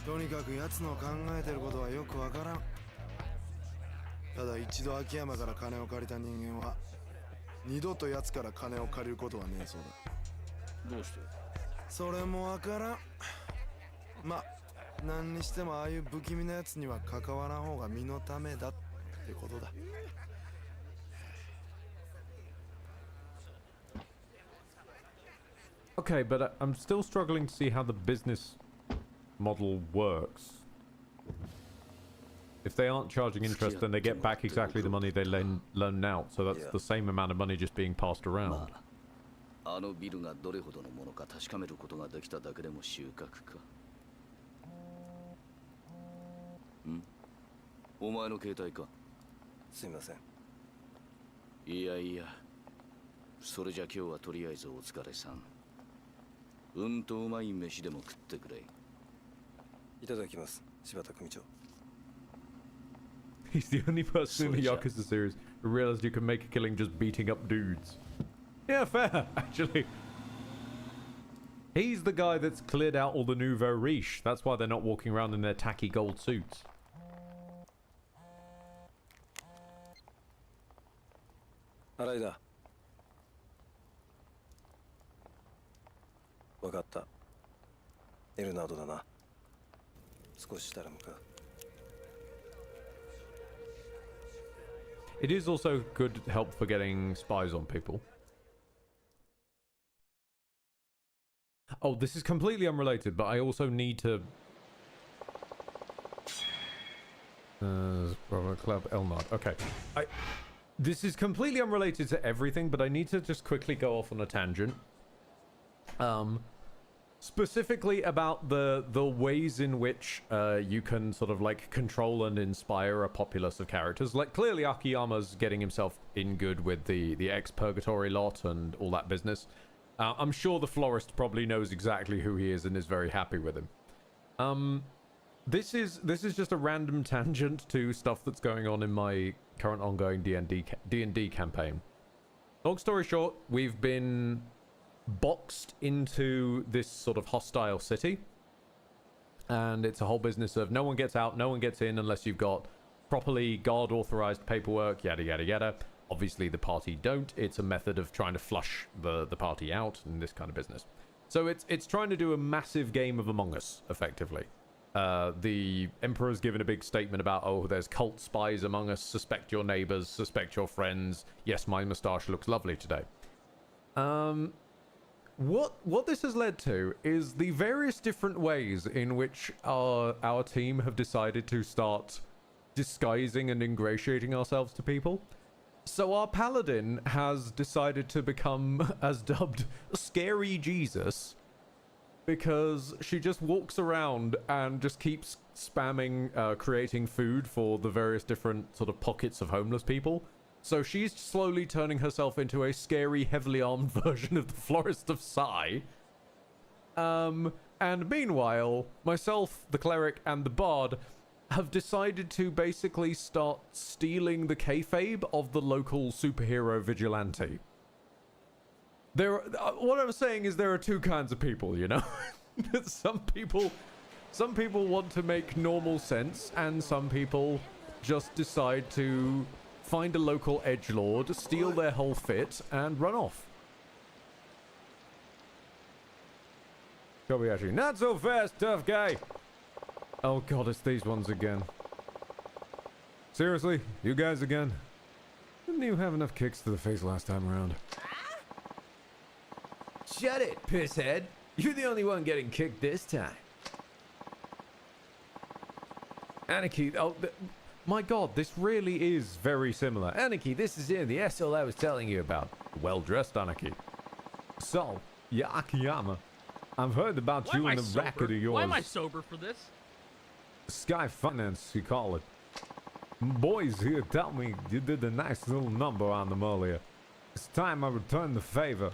とにかく奴の考えてることはよくわからん。ただ一度秋山から金を借りた人間は二度と奴から金を借りることはねえそうだ。どうして？それもわからん。ま、何にしてもああいう不気味な奴には関わらん方が身のためだってことだ。Okay, but I'm still struggling to see how the business model works. If they aren't charging interest, then they get back exactly the money they loan out. So that's the same amount of money just being passed around. あのビルがどれほどのものか確かめることができただけでも収穫か。ん？お前の携帯か？すいません。いやいや、それじゃ今日はとりあえずお疲れさん。うんとうまい飯でも食ってくれ。いただきます、柴田組長。He's the only person in the Yakuza series who realized you can make a killing just beating up dudes. Yeah, fair, actually. He's the guy that's cleared out all the nouveau riche. That's why they're not walking around in their tacky gold suits. 新井だ。わかった。エルナードだな。少ししたら向かう。It is also good help for getting spies on people. Oh, this is completely unrelated, but I also need to... Club Elnard. Okay. This is completely unrelated to everything, but I need to just quickly go off on a tangent. Specifically about the ways in which you can sort of like control and inspire a populace of characters. Like clearly Akiyama's getting himself in good with the ex-purgatory lot and all that business. I'm sure the florist probably knows exactly who he is and is very happy with him. This is just a random tangent to stuff that's going on in my current ongoing D&D campaign. Long story short, we've been boxed into this sort of hostile city, and it's a whole business of no one gets out, no one gets in unless you've got properly guard authorized paperwork, yada yada yada. Obviously the party don't. It's a method of trying to flush the party out and this kind of business. So it's trying to do a massive game of Among Us effectively. The Emperor's given a big statement about, oh, there's cult spies among us, suspect your neighbors, suspect your friends. Yes, my moustache looks lovely today. What this has led to is the various different ways in which our team have decided to start disguising and ingratiating ourselves to people. So our paladin has decided to become, as dubbed, Scary Jesus, because she just walks around and just keeps spamming creating food for the various different sort of pockets of homeless people. So she's slowly turning herself into a scary, heavily armed version of the Florist of Sai. And meanwhile, myself, the cleric, and the bard have decided to basically start stealing the kayfabe of the local superhero vigilante. What I'm saying is there are two kinds of people, you know? Some people want to make normal sense, and some people just decide to find a local edgelord, steal their whole fit, and run off. Kobayashi, not so fast, tough guy! Oh god, it's these ones again. Seriously? You guys again? Didn't you have enough kicks to the face last time around? Shut it, pisshead. You're the only one getting kicked this time. Aniki, oh, my god, this really is very similar. Aniki, this is in the SL I was telling you about. Well-dressed Aniki. So, Akiyama, I've heard about you and the racket of yours. Why am I sober for this? Sky Finance, you call it. Boys here tell me you did a nice little number on them earlier. It's time I return the favor.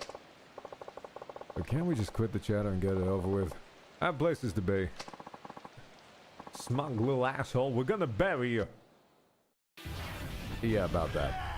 But can't we just quit the chatter and get it over with? I have places to be. Smug little asshole, we're gonna bury you. Yeah, about that.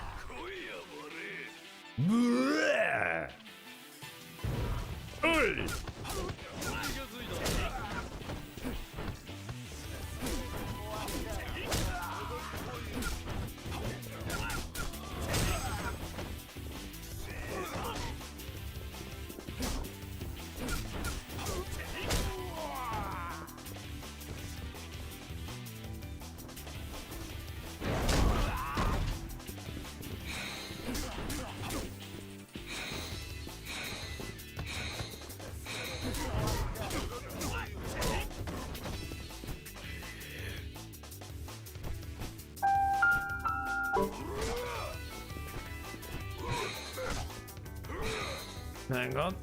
Hang on.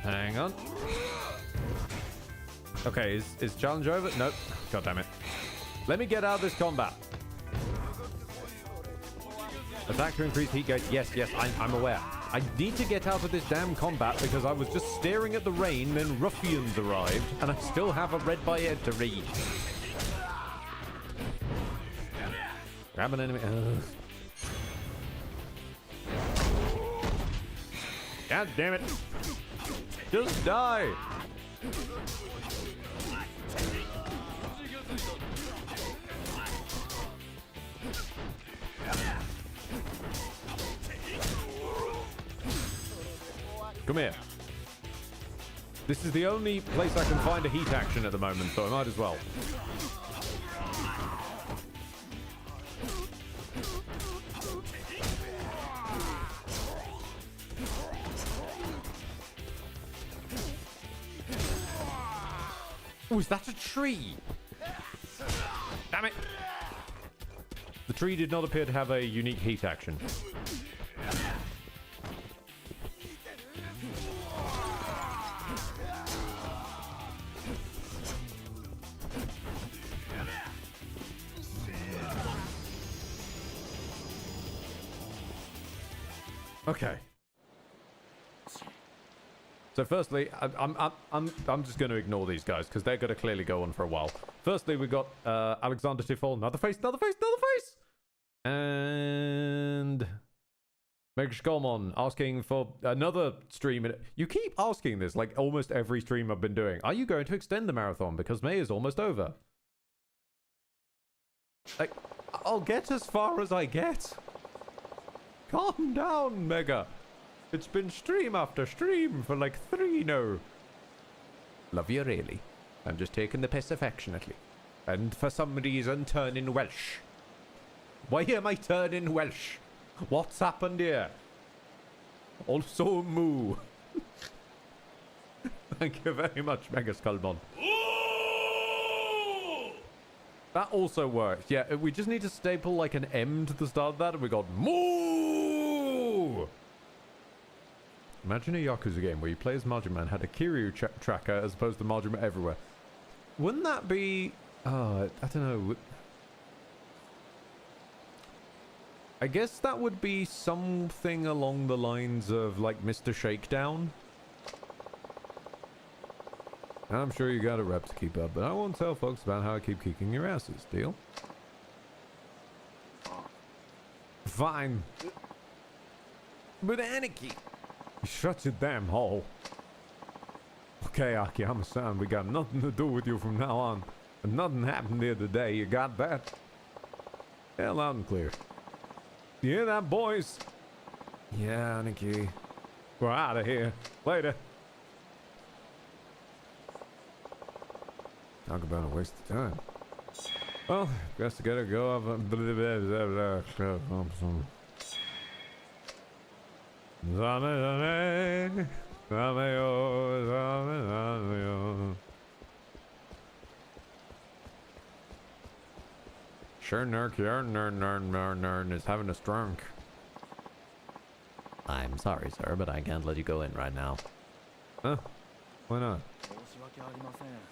Hang on. Okay, is challenge over? Nope. God damn it. Let me get out of this combat. Attack to increase heat gauge. Yes, I'm aware. I need to get out of this damn combat because I was just staring at the rain, then ruffians arrived, and I still have a read by Ed to read. Grab an enemy. God damn it. Just die. Come here. This is the only place I can find a heat action at the moment, so I might as well. Oh, is that a tree? Damn it. The tree did not appear to have a unique heat action. Okay. So firstly, I'm just going to ignore these guys because they're going to clearly go on for a while. Firstly, we got Alexander Tiffel, another face, and Megskolmon asking for another stream. You keep asking this like almost every stream I've been doing. Are you going to extend the marathon because May is almost over? Like, I'll get as far as I get. Calm down, Mega. It's been stream after stream for like 3 now. Love you really. I'm just taking the piss affectionately. And for some reason turning Welsh. Why am I turning Welsh? What's happened here? Also moo. Thank you very much, Mega Skullbon. That also works. Yeah, we just need to staple like an M to the start of that and we got moo. Imagine a Yakuza game where you play as Margin Man, had a Kiryu tracker as opposed to Margin Man everywhere. Wouldn't that be... I don't know. I guess that would be something along the lines of like Mr. Shakedown. I'm sure you got a rep to keep up, but I won't tell folks about how I keep kicking your asses. Deal? Fine. But Aniki... Shut your damn hole. Okay, Akiyama-san, we got nothing to do with you from now on. And nothing happened here today, you got that? Yeah, loud and clear. You hear that, boys? Yeah, Aniki. We're out of here. Later. Talk about a waste of time. Well, guess I gotta go up and Sure, Nurk, your Nern is having a strunk. I'm sorry, sir, but I can't let you go in right now. Huh? Why not?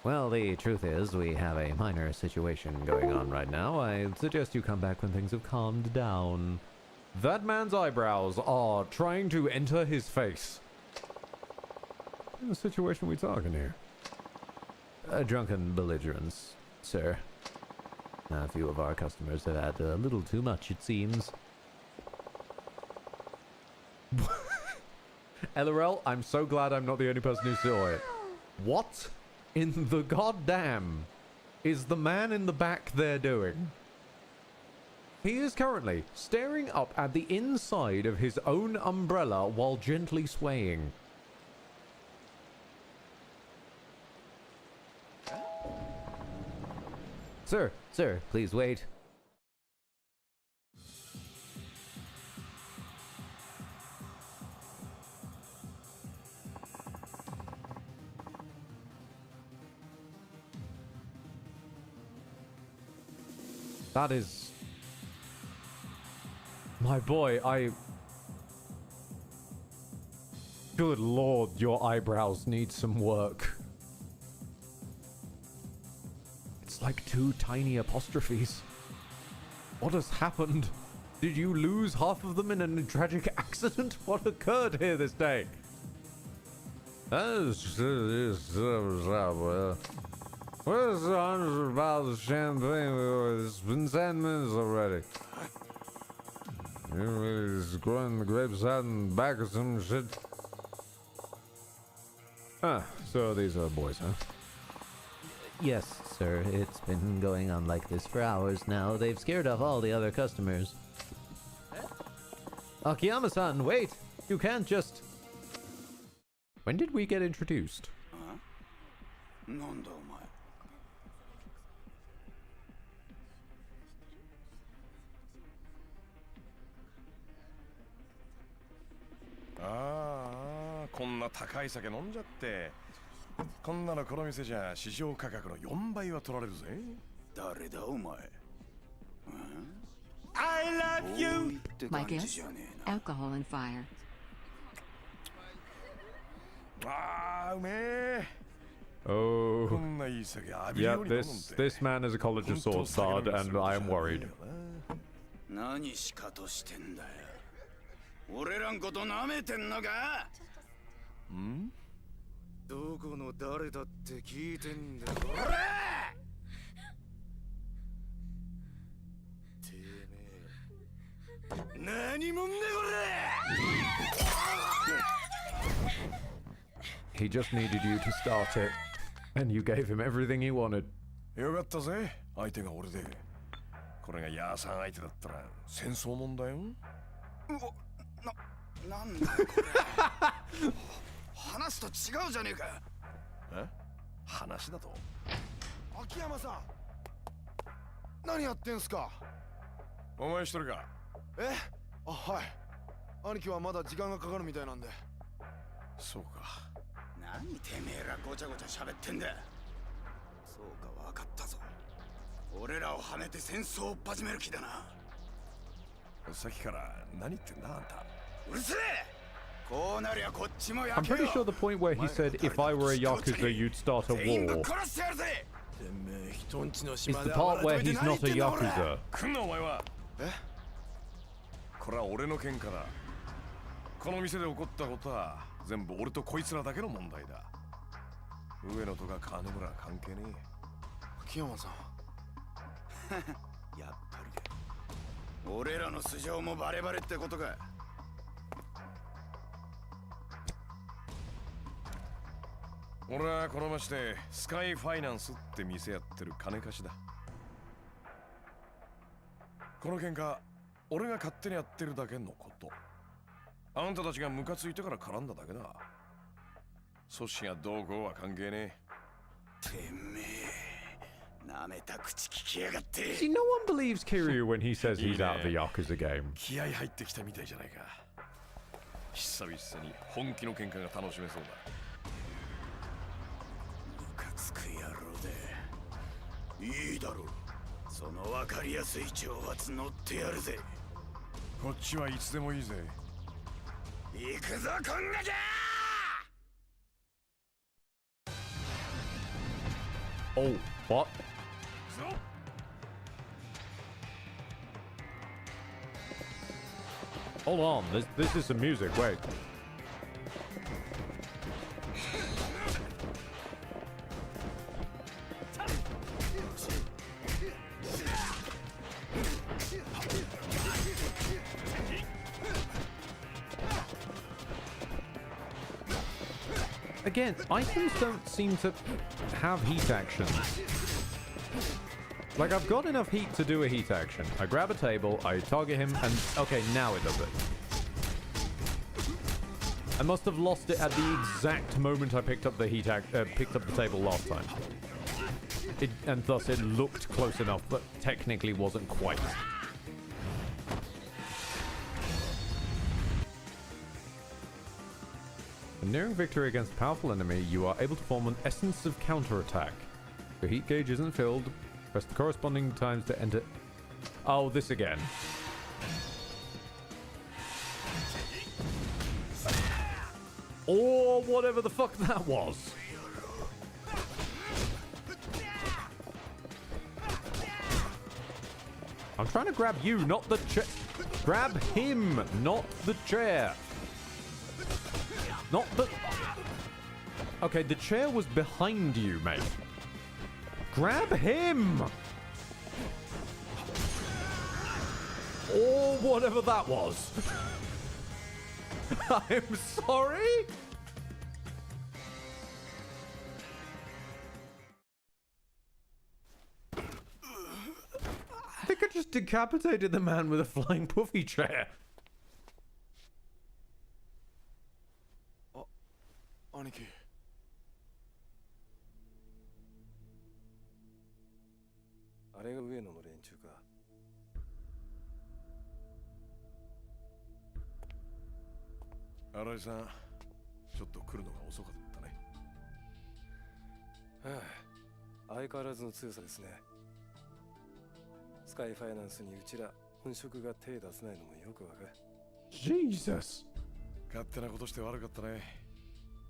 Well, the truth is, we have a minor situation going on right now. I suggest you come back when things have calmed down. That man's eyebrows are trying to enter his face. In the situation we talking here? A drunken belligerence, sir. A few of our customers have had a little too much, it seems. LRL, I'm so glad I'm not the only person who saw it. What in the goddamn is the man in the back there doing? He is currently staring up at the inside of his own umbrella while gently swaying. Sir, please wait. That is... My boy, Good lord, your eyebrows need some work. It's like two tiny apostrophes. What has happened? Did you lose half of them in a tragic accident? What occurred here this day? Where's the 100 bottles of champagne? It's been 10 minutes already. You're just growing the grapes out in the back or some shit. Ah, so these are boys, huh? Yes, sir. It's been going on like this for hours now. They've scared off all the other customers. Akiyama-san, wait! You can't just... When did we get introduced? Ah, こんな高い酒飲んじゃって。こんなのこの店じゃ市場価格の4倍は取られるぜ。誰だお前。I love you! My guess? Alcohol and fire. ああ、うめえ。 Oh. こんないい酒浴びるよ Yeah, うに飲むんで。 this man is a College of Swords bard, and I am worried. 何しかとしてんだよ。俺らんこと舐めてんのか？ん？どこの誰だって聞いてんだよ。おら！てめえ。何もんだこれ。 He just needed you to start it, and you gave him everything he wanted. よかったぜ、相手が俺で。これがヤーさん相手だったら戦争もんだよ。なんだこれ。話と違うじゃねえか。え？話だと？秋山さん、何やってんすか？お前一人か？え？あ、はい。兄貴はまだ時間がかかるみたいなんで。そうか。何てめえらごちゃごちゃ喋ってんだ。そうか、分かったぞ。俺らをはめて戦争を始める気だな。さっきから何言ってんだあんた。うるせえ。こうなりゃこっちも I'm pretty sure the point where he said, if I were a Yakuza, you'd start a war, is the part where he's not a Yakuza. 来んなお前は。え？これは俺の喧嘩だ。この店で起こったことは全部俺とこいつらだけの問題だ。上野とか金村は関係ねえ。秋山さん。やっぱりか。俺らの素性もバレバレってことか。俺はこの町でスカイファイナンスって店やってる金貸しだ。この喧嘩、俺が勝手にやってるだけのこと。あんたたちがムカついてから絡んだだけだ。組織がどうこうは関係ねえ。てめえ、なめた口聞きやがって。 See, no one believes Kiryu when he says he's out of the Yakuza game. 気合入ってきたみたいじゃないか。久々に本気の喧嘩が楽しめそうだ。ムカつく野郎で。いいだろう。そその分かりやすい挑発乗ってやるぜ。こっちはいつでもいいぜ。行くぞこんがきゃOh, what? Hold on, this is some music, wait. Again, items don't seem to have heat actions. Like, I've got enough heat to do a heat action. I grab a table, I target him, and okay, now it does it. I must have lost it at the exact moment I picked up the picked up the table last time. And thus it looked close enough, but technically wasn't quite. When nearing victory against a powerful enemy, you are able to form an essence of counterattack. If your heat gauge isn't filled, press the corresponding times to enter. Oh, this again. Or whatever the fuck that was. I'm trying to grab you, not the chair. Grab him, not the chair. Not the... Okay, the chair was behind you, mate. Grab him! Or whatever that was. I'm sorry? I think I just decapitated the man with a flying puffy chair. 兄貴。あれが上野の連中か。新井さん、ちょっと来るのが遅かったね。はあ、相変わらずの強さですね。スカイファイナンスにうちら本職が手出せないのもよくわかる。Jesus。勝手なことして悪かったね。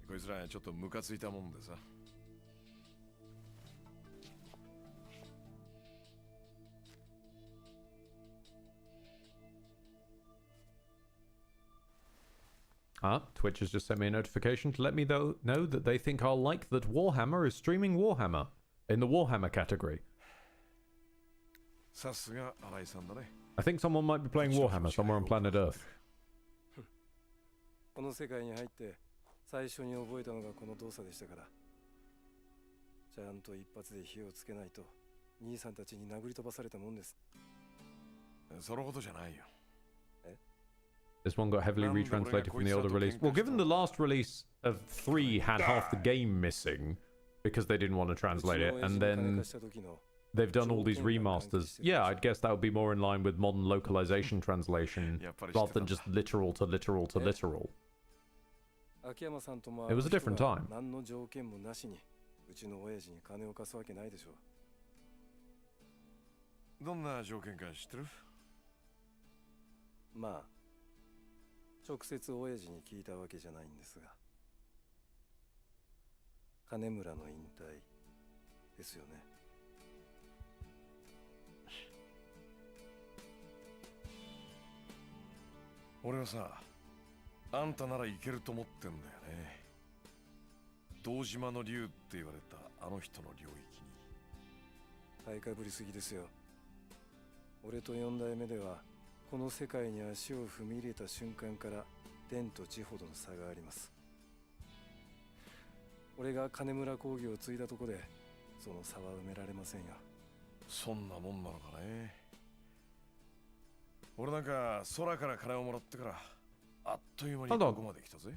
こいつらちょっとムカついたもんでさ。Twitch has just sent me a notification to let me know that they think I'll like that Warhammer is streaming Warhammer in the Warhammer category. さすが新井さんだね。I think someone might be playing Warhammer somewhere on planet Earth. この世界に入って最初に覚えたのがこの動作でしたから。ちゃんと一発で火をつけないと兄さんたちに殴り飛ばされたもんです。そのことじゃないよ。This one got heavily retranslated from the older release. Well, given the last release of 3 had half the game missing because they didn't want to translate it, and then they've done all these remasters, yeah, I'd guess that would be more in line with modern localization translation rather than just literal to literal to literal. It was a different time. どんな条件か知ってる？まあ直接親父に聞いたわけじゃないんですが、金村の引退ですよね。俺はさ、あんたならいけると思ってんだよね。堂島の竜って言われたあの人の領域に。買いかぶりすぎですよ。俺と4代目ではこの世界に足を踏み入れた瞬間から天と地ほどの差があります。俺が金村工業を継いだとこでその差は埋められませんよ。そんなもんなのかね。俺なんか空から金をもらってからあっという間にここまで来たぜ。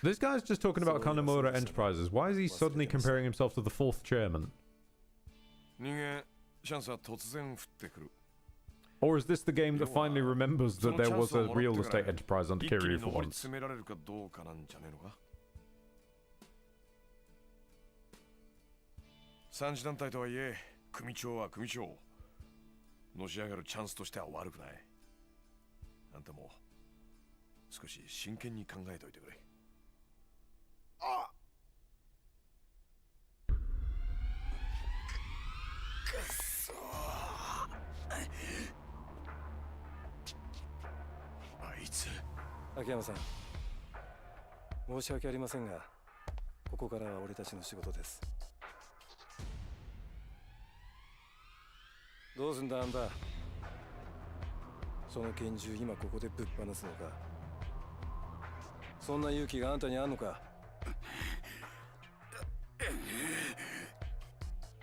This guy's just talking about Kanemura Enterprises. Why is he suddenly comparing himself to the 4th chairman? 人間、チャンスは突然降ってくる。Or is this the game that finally remembers that there was a real estate enterprise under Kiryu for once? 三次団体とはいえ、組長は組長。のし上がるチャンスとしては悪くない。あんたも少し真剣に考えておいてくれ。あくそあいつ。秋山さん、申し訳ありませんが、ここからは俺たちの仕事です。どうすんだあんた。その拳銃今ここでぶっ放すのか。そんな勇気があんたにあんのか。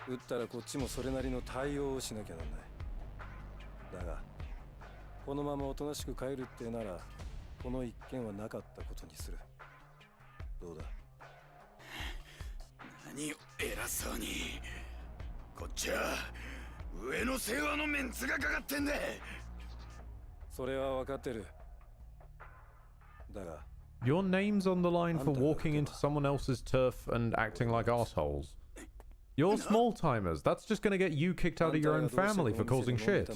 撃ったらこっちもそれなりの対応をしなきゃなんない。だがこのままおとなしく帰るってなら、この一件はなかったことにする。どうだ。何を偉そうに。こっちは上の世話のメンツがかかってんだ。それは分かってる。だが Your name's on the line for walking into someone else's turf and acting like assholes. You're small timers. That's just gonna get you kicked out of your own family for causing shit.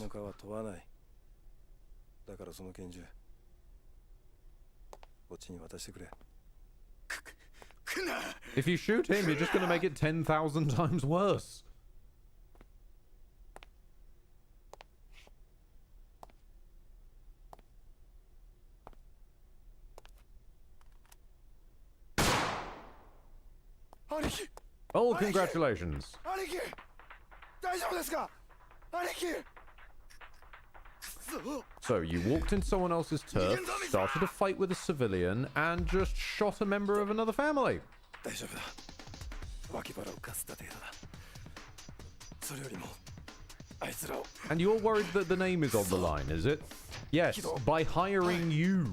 だからその拳銃こっちに渡してくれ。If you shoot him, you're just gonna make it 10,000 times worse. Oh, congratulations. So, you walked into someone else's turf, started a fight with a civilian, and just shot a member of another family. And you're worried that the name is on the line, is it? Yes, by hiring you.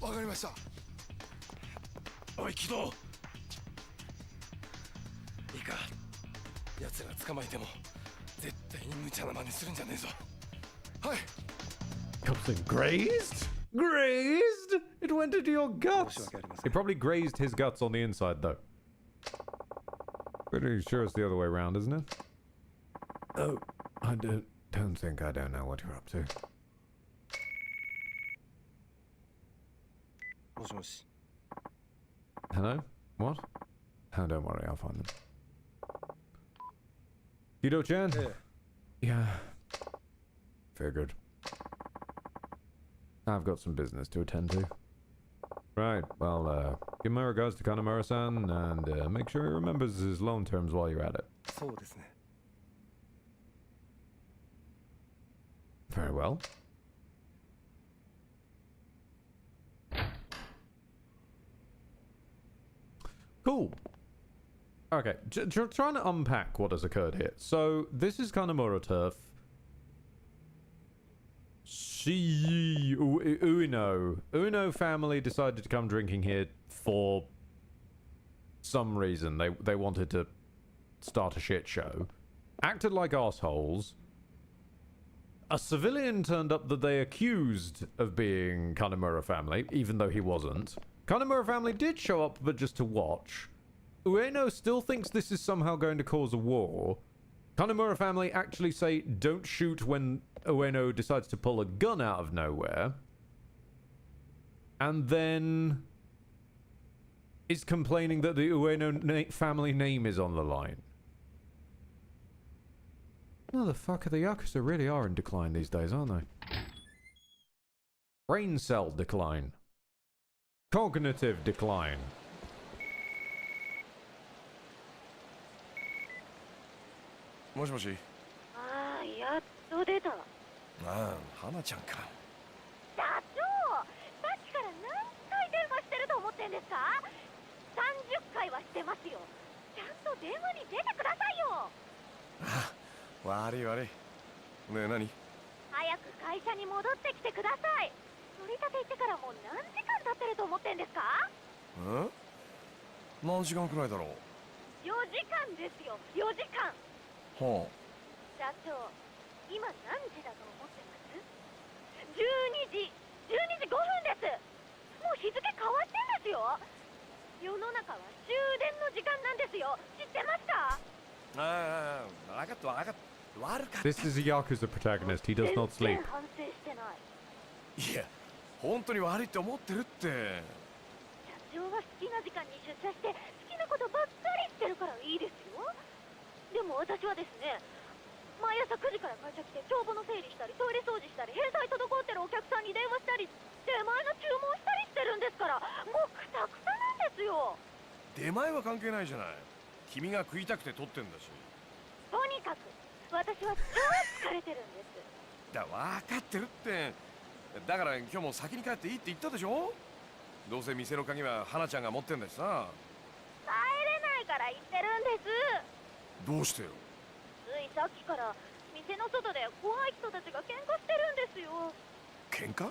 わかりました。おい、木戸。いいか、奴ら捕まえても絶対に無茶な真似するんじゃねえぞ。はい。 Something grazed? Grazed? It went into your guts. It probably grazed his guts on the inside, though. Pretty sure it's the other way around, isn't it? Oh, I don't think I don't know what you're up to. もしもし。 Hello? What? Oh, don't worry, I'll find them. Kido-chan? Yeah. Figured. I've got some business to attend to. Right, well, give my regards to Kanemaru-san, and make sure he remembers his loan terms while you're at it. そうですね。 Very well. Cool. Okay, trying to unpack what has occurred here. So, this is Kanemaru turf. Ueno family decided to come drinking here for some reason. They wanted to start a shit show. Acted like assholes. A civilian turned up that they accused of being Kanemaru family, even though he wasn't. Kanemaru family did show up, but just to watch. Ueno still thinks this is somehow going to cause a war. Kanemaru family actually say don't shoot when Ueno decides to pull a gun out of nowhere. And then is complaining that the Ueno family name is on the line. Motherfucker, the Yakuza really are in decline these days, aren't they? Brain cell decline. Cognitive decline. もしもし。ああ、やっと出た。ああ、花ちゃんか。社長、さっきから何回電話してると思ってんですか？30回はしてますよ。ちゃんと電話に出てくださいよ。あ、悪い悪い。ねえ、何？早く会社に戻ってきてください。取り立て行ってからもう何時間経ってると思ってんですか？何時間くらいだろう。4時間ですよ、4時間。はあ。社長、今何時だと思ってます？ 12時5分です。もう日付変わってんですよ。世の中は終電の時間なんですよ。知ってますか？ああ、分かった分かった。悪かった。 This is a Yakuza protagonist. He does not 全 sleep. 然反省してない。いや、本当に悪いって思ってるって。社長は好きな時間に出社して好きなことばっかりしてるからいいですよ。でも私はですね、毎朝9時から会社来て帳簿の整理したりトイレ掃除したり返済滞ってるお客さんに電話したり出前の注文したりしてるんですから、もうクタクタなんですよ。出前は関係ないじゃない。君が食いたくて取ってんだし。とにかく私は超疲れてるんです。分かってるって。だから今日も先に帰っていいって言ったでしょ。どうせ店の鍵は花ちゃんが持ってんだしさ。帰れないから言ってるんです。どうしてよ。ついさっきから店の外で怖い人たちが喧嘩してるんですよ。喧嘩？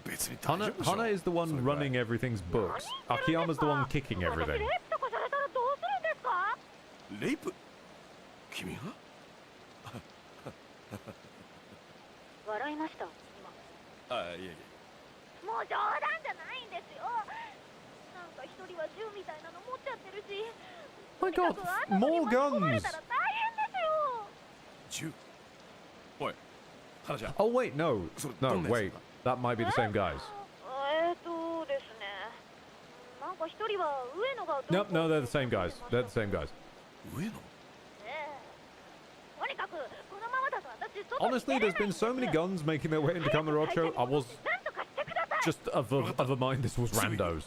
別に大丈夫でしょ。 Hana is the one running everything's books. Akiyama's the one kicking everything. レイプとかされたらどうするんですか？レイプ？君が？笑いました今。あ、いえいえ。もう冗談じゃないんですよ。なんか一人は銃みたいなの持っちゃってるし。 My God, more guns. 銃？おい、花ちゃん。 Oh wait, no, no, wait. That might be the same guys. ですね。なんか一人は上野が Nope, no, they're the same guys. They're the same guys. 上野？とにかくこのままだと私 Honestly, there's been so many guns making their way into Kamurocho. I was just of a mind this was randos.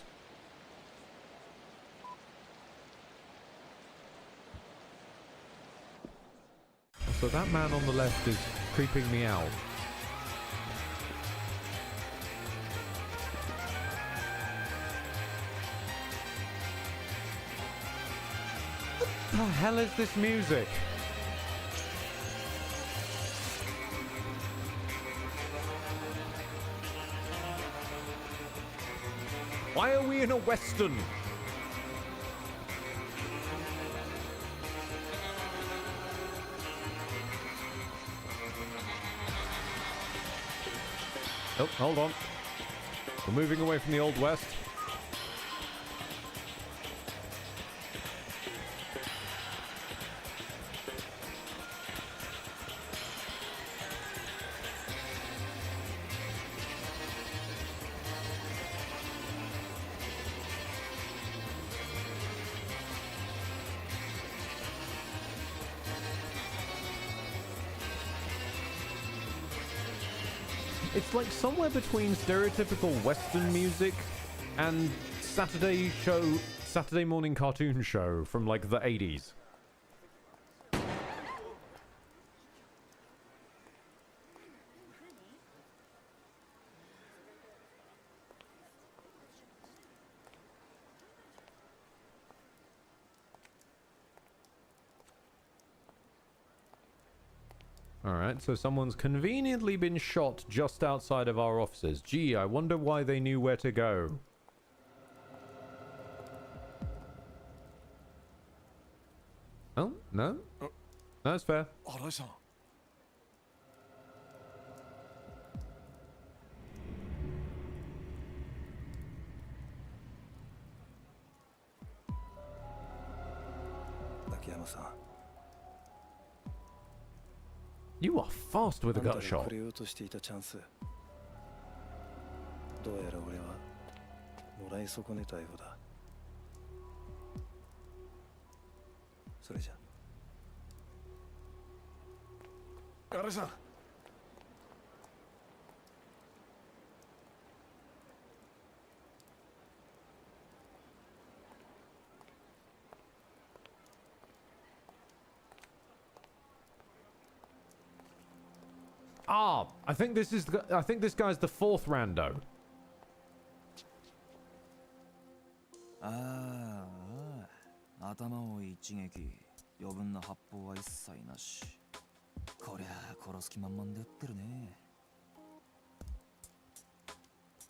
So that man on the left is creeping me out. What the hell is this music? Why are we in a western? Oh, hold on. We're moving away from the Old West. It's like somewhere between stereotypical Western music and Saturday morning cartoon show from like the 80s. Alright, so someone's conveniently been shot just outside of our offices. Gee, I wonder why they knew where to go. Oh, no? No, that's fair. Arai-san. Akiyama-san. You are fast with a gut shot. くれようとしていたチャンス。どうやら俺はもらい損ねたようだ。それじゃ。新井さん。Ah, I think this guy's the fourth rando. ああ、頭を一撃、余分な発砲は一切なし。こりゃ殺す気満々で撃ってるね。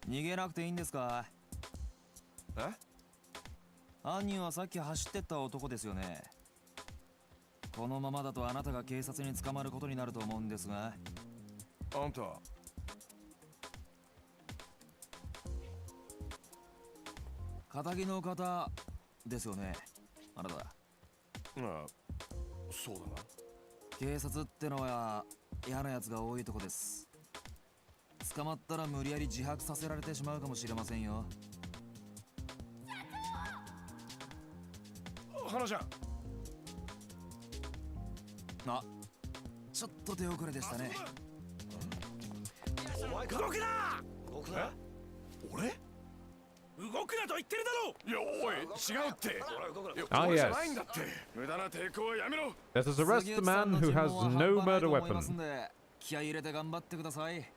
逃げなくていいんですか？え？犯人はさっき走ってった男ですよね。このままだとあなたが警察に捕まることになると思うんですが。あんた。仇の方ですよね、あなた。ああ、そうだな。警察ってのは嫌なやつが多いとこです。捕まったら無理やり自白させられてしまうかもしれませんよ。花ちゃん。あ、ちょっと手遅れでしたね。お前か。動くな。動くな。俺？動くなと言ってるだろう。いや、おい、違うって。Ah, じ yes. ゃないんだって。無駄な抵抗はやめろ。 Let us arrest the man who has no murder weapon. 気合い入れて頑張ってください。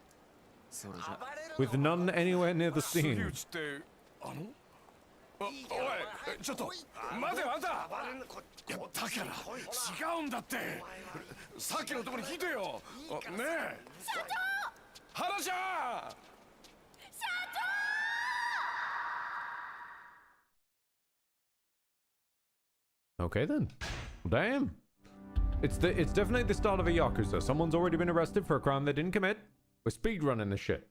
それじゃ。With none anywhere near the 杉 scene. 内っておい、ちょっと待てよ、あんた。いや、だから違うんだって。さっきのところに聞いてよ。ねえ、社長。花ちゃん。 Okay then. Damn. It's definitely the start of a Yakuza. Someone's already been arrested for a crime they didn't commit. We're speedrunning this shit.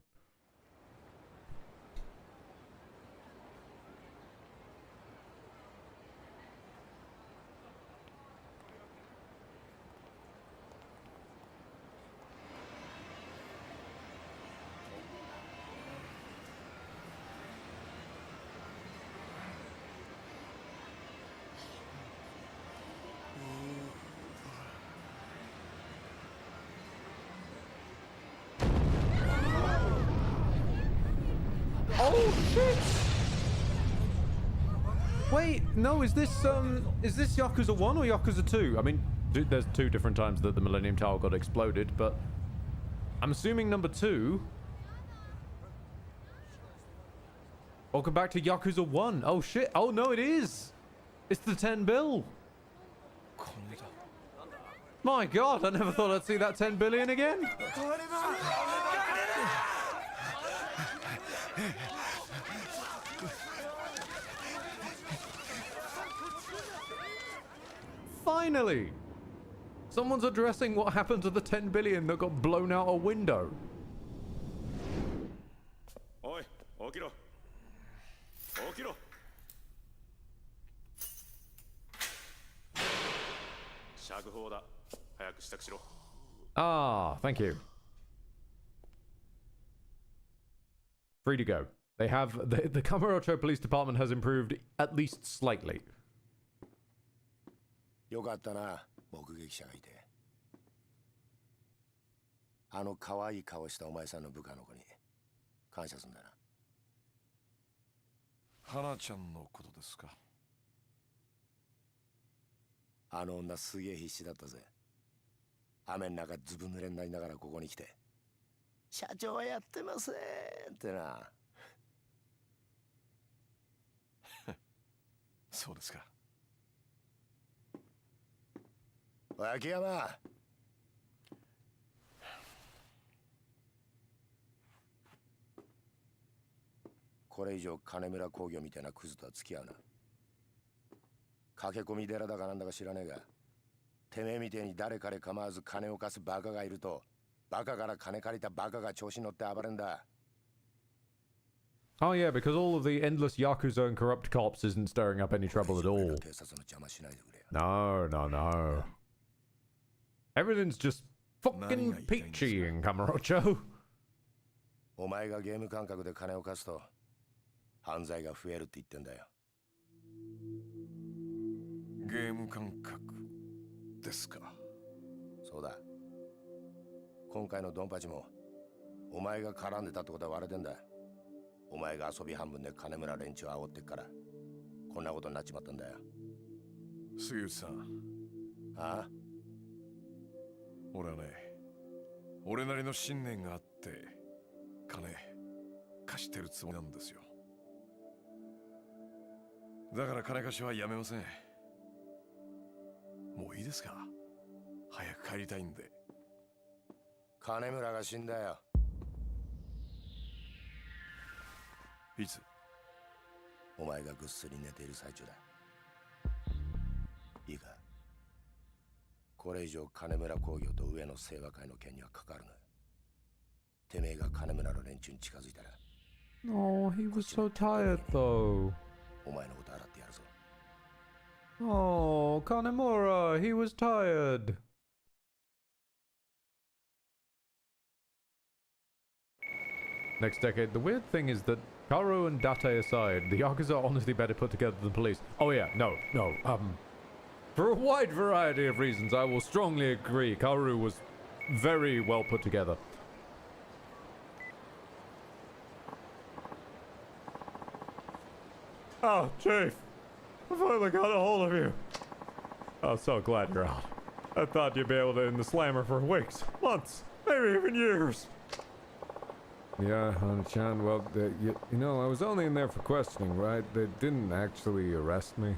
Oh shit! Wait, no, is this Yakuza 1 or Yakuza 2? I mean, there's two different times that the Millennium Tower got exploded, but I'm assuming number 2. Welcome back to Yakuza 1. Oh shit. Oh no, it is. It's the 10 bill. My god, I never thought I'd see that 10 billion again. Finally! Someone's addressing what happened to the 10 billion that got blown out a window. Oi, okiro. Okiro. Ah, thank you. Free to go. They have the Kamurocho Police Department has improved at least slightly. よかったな、目撃者がいて。あの可愛い顔したお前さんの部下の子に感謝すんだな。花ちゃんのことですか。あの女すげえ必死だったぜ。雨の中ずぶ濡れになりながらここに来て、社長はやってませんってな。そうですか。秋山。これ以上金村工業みたいなクズとは付き合うな。駆け込み寺だかなんだか知らねえが、てめえみてえに誰彼構わず金を貸すバカがいると、バカから金借りたバカが調子に乗って暴れんだ。Oh yeah, because all of the endless Yakuza and corrupt cops isn't stirring up any trouble at all. No, no, no. Everything's just fucking peachy in Kamurocho. お前がゲーム感覚で金を貸すと犯罪が増えるって言ってんだよ。ゲーム感覚ですか。そうだ。今回のドンパチもお前が絡んでたってことは割れてんだ。お前が遊び半分で金村連中を煽ってっからこんなことになっちまったんだよ。杉内さん。ああ、俺はね、俺なりの信念があって金貸してるつもりなんですよ。だから金貸しはやめません。もういいですか。早く帰りたいんで。金村が死んだよ。いつ？お前がぐっすり寝ている最中だ。いいか、これ以上金村工業と上野清和会の件には関わるな。てめえが金村の連中に近づいたら。 Oh, he was so tired though. お前のこと洗ってやるぞ。 Oh, Kanemura, he was tired. Next decade. The weird thing is that Karu and Date aside, the Yakuza are honestly better put together than the police. Oh yeah, no. For a wide variety of reasons, I will strongly agree. Karu was very well put together. Oh, Chief. I finally got a hold of you. I'm so glad you're out. I thought you'd be able to in the slammer for weeks, months, maybe even years. Yeah, Hana-chan, well, you know, I was only in there for questioning, right? They didn't actually arrest me.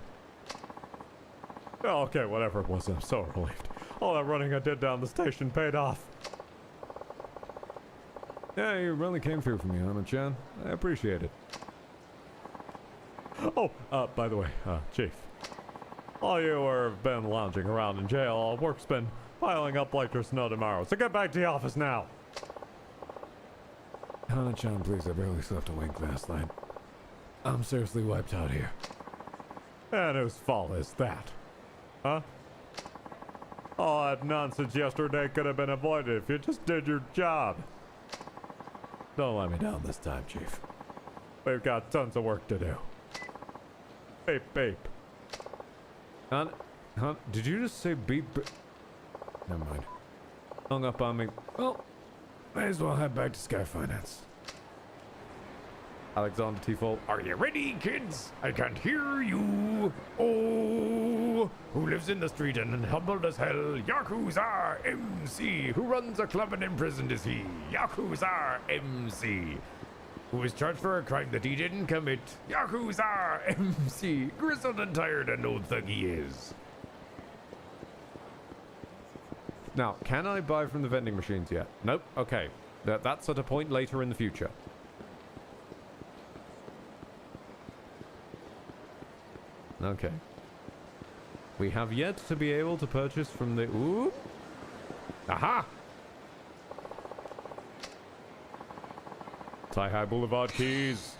Oh, okay, whatever it was, I'm so relieved. All that running I did down the station paid off. Yeah, you really came through for me, Hana-chan. I appreciate it. Oh, by the way, Chief. All you have been lounging around in jail, all work's been piling up like there's no tomorrow, so get back to the office now. Hana-chan, please, I barely slept a wink last night. I'm seriously wiped out here. And whose fault is that? Huh? All that nonsense yesterday could have been avoided if you just did your job. Don't let me down this time, Chief. We've got tons of work to do. Beep, beep. Did you just say beep? Never mind. Hung up on me. Well, may as well head back to Sky Finance. Alexander T-Fault. Are you ready, kids? I can't hear you. Oh, who lives in the street and humbled as hell? Yakuza MC. Who runs a club and imprisoned is he? Yakuza MC. Who is charged for a crime that he didn't commit? Yakuza MC. Grizzled and tired and old thug he is. Now, can I buy from the vending machines yet? Nope. Okay. That's at a point later in the future. Okay. We have yet to be able to purchase from the... Ooh! Aha! Tai-Hai Boulevard keys.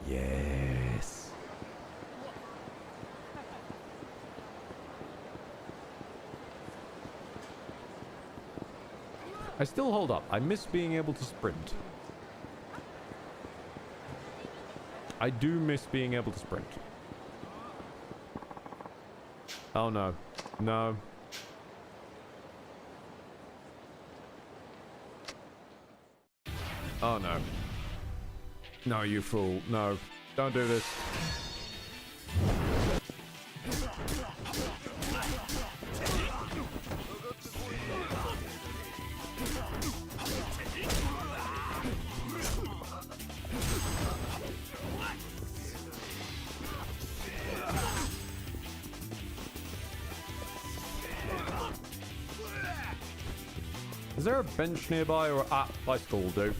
Yes. I still hold up. I miss being able to sprint. I do miss being able to sprint. Oh no. No. Oh no. No, you fool. No. Don't do this. Is there a bench nearby or bicycle will do?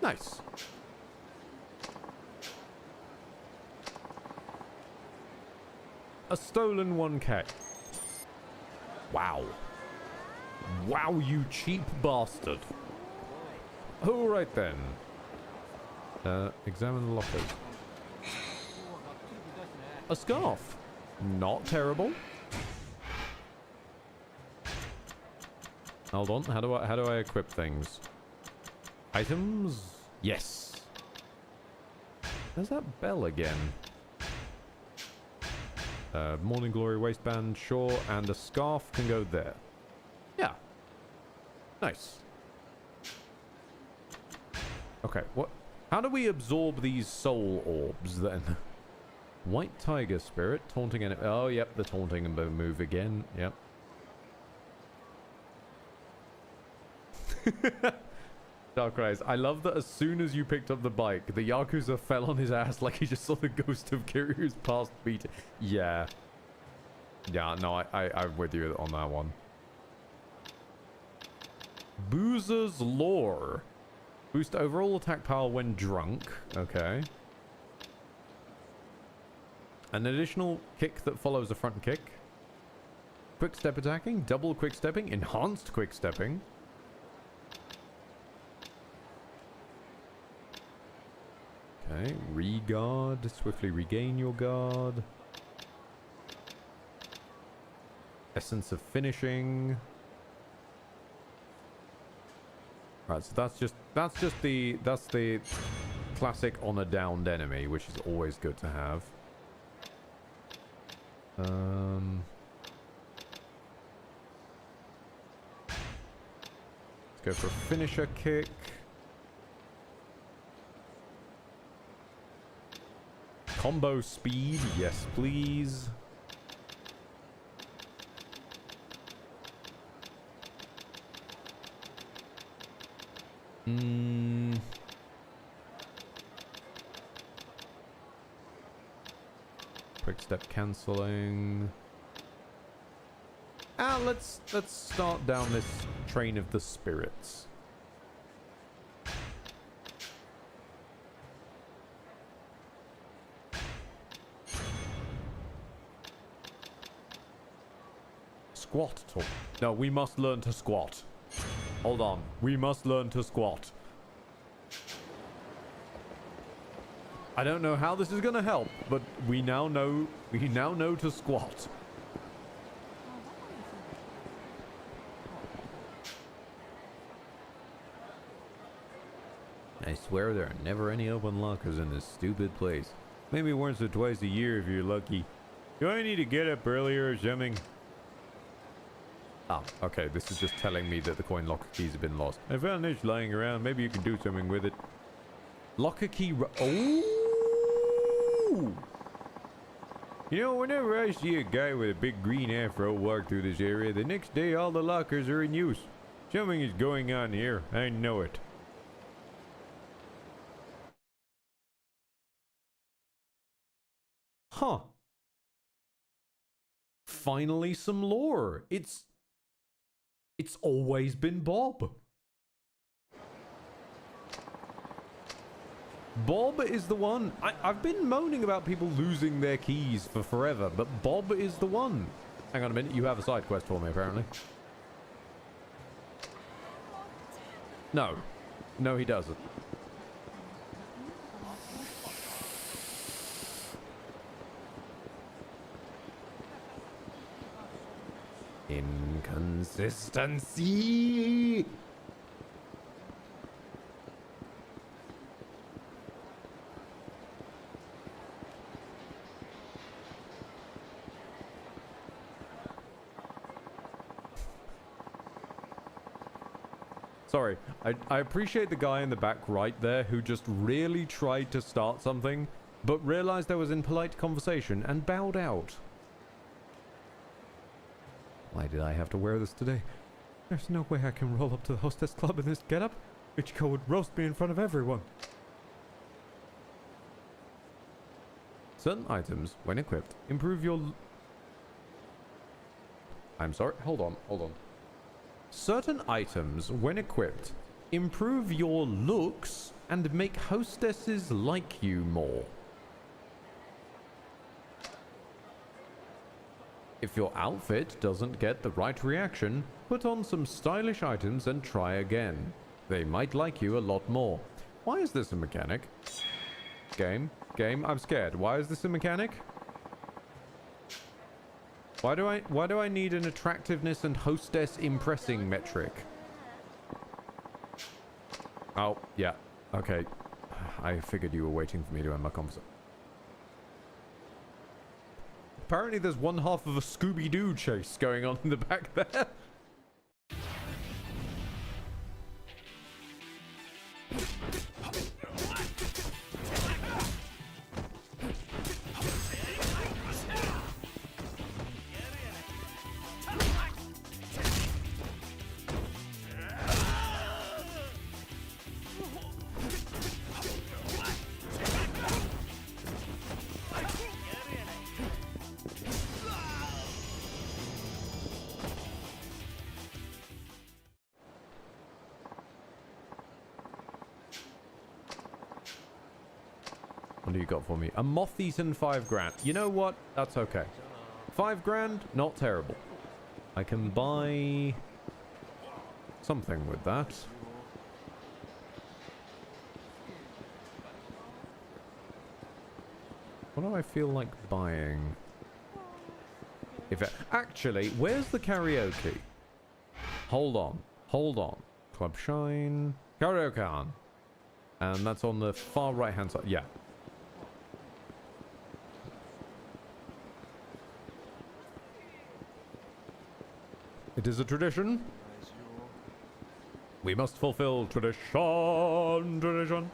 Nice. A stolen 1K. Wow. Wow, you cheap bastard. All right then. Examine the lockers. A scarf. Not terrible. Hold on. How do I equip things? Items? Yes. There's that bell again. Morning Glory waistband, sure, and a scarf can go there. Yeah. Nice. Okay, what? How do we absorb these soul orbs then? White tiger spirit, taunting enemy. Oh, yep, the taunting and move again. Yep. Darkrise, I love that as soon as you picked up the bike, the Yakuza fell on his ass like he just saw the ghost of Kiryu's past beat. Yeah. Yeah, no, I'm with you on that one. Boozer's Lore. Boost overall attack power when drunk. Okay. An additional kick that follows a front kick. Quick step attacking, double quick stepping, enhanced quick stepping. Okay, re-guard, swiftly regain your guard. Essence of finishing. Right, so that's the classic on a downed enemy, which is always good to have. Let's go for a finisher kick. Combo speed, yes please. Quick step cancelling. Let's start down this train of the spirits. Squat talk. No, we must learn to squat. Hold on. We must learn to squat. I don't know how this is going to help, but we now know to squat. I swear there are never any open lockers in this stupid place. Maybe once or twice a year if you're lucky. Do I need to get up earlier or something? Ah, okay, this is just telling me that the coin locker keys have been lost. I found this lying around. Maybe you can do something with it. Locker key. Oh! You know, whenever I see a guy with a big green afro walk through this area, the next day all the lockers are in use. Something is going on here. I know it. Huh. Finally some lore. It's always been Bob. Bob is the one. I've been moaning about people losing their keys for forever, but Bob is the one. Hang on a minute, you have a side quest for me, apparently. No. No, he doesn't. Inconsistency. Sorry, I appreciate the guy in the back right there who just really tried to start something, but realized I was in polite conversation and bowed out. Why did I have to wear this today? There's no way I can roll up to the hostess club in this getup. Ichiko would roast me in front of everyone. Certain items, when equipped, improve your... I'm sorry, hold on. Certain items, when equipped, improve your looks and make hostesses like you more. If your outfit doesn't get the right reaction, put on some stylish items and try again. They might like you a lot more. Why is this a mechanic? Game, I'm scared. Why is this a mechanic? Why do I need an attractiveness and hostess impressing metric? Oh, yeah. Okay. I figured you were waiting for me to end my conversation. Apparently there's one half of a Scooby-Doo chase going on in the back there. you got for me? A moth-eaten 5 grand. You know what? That's okay. 5 grand, not terrible. I can buy something with that. What do I feel like buying? Actually, where's the karaoke? Hold on. Club Shine. Karaoke on. And that's on the far right-hand side. Yeah. It is a tradition. We must fulfill tradition. Tradition.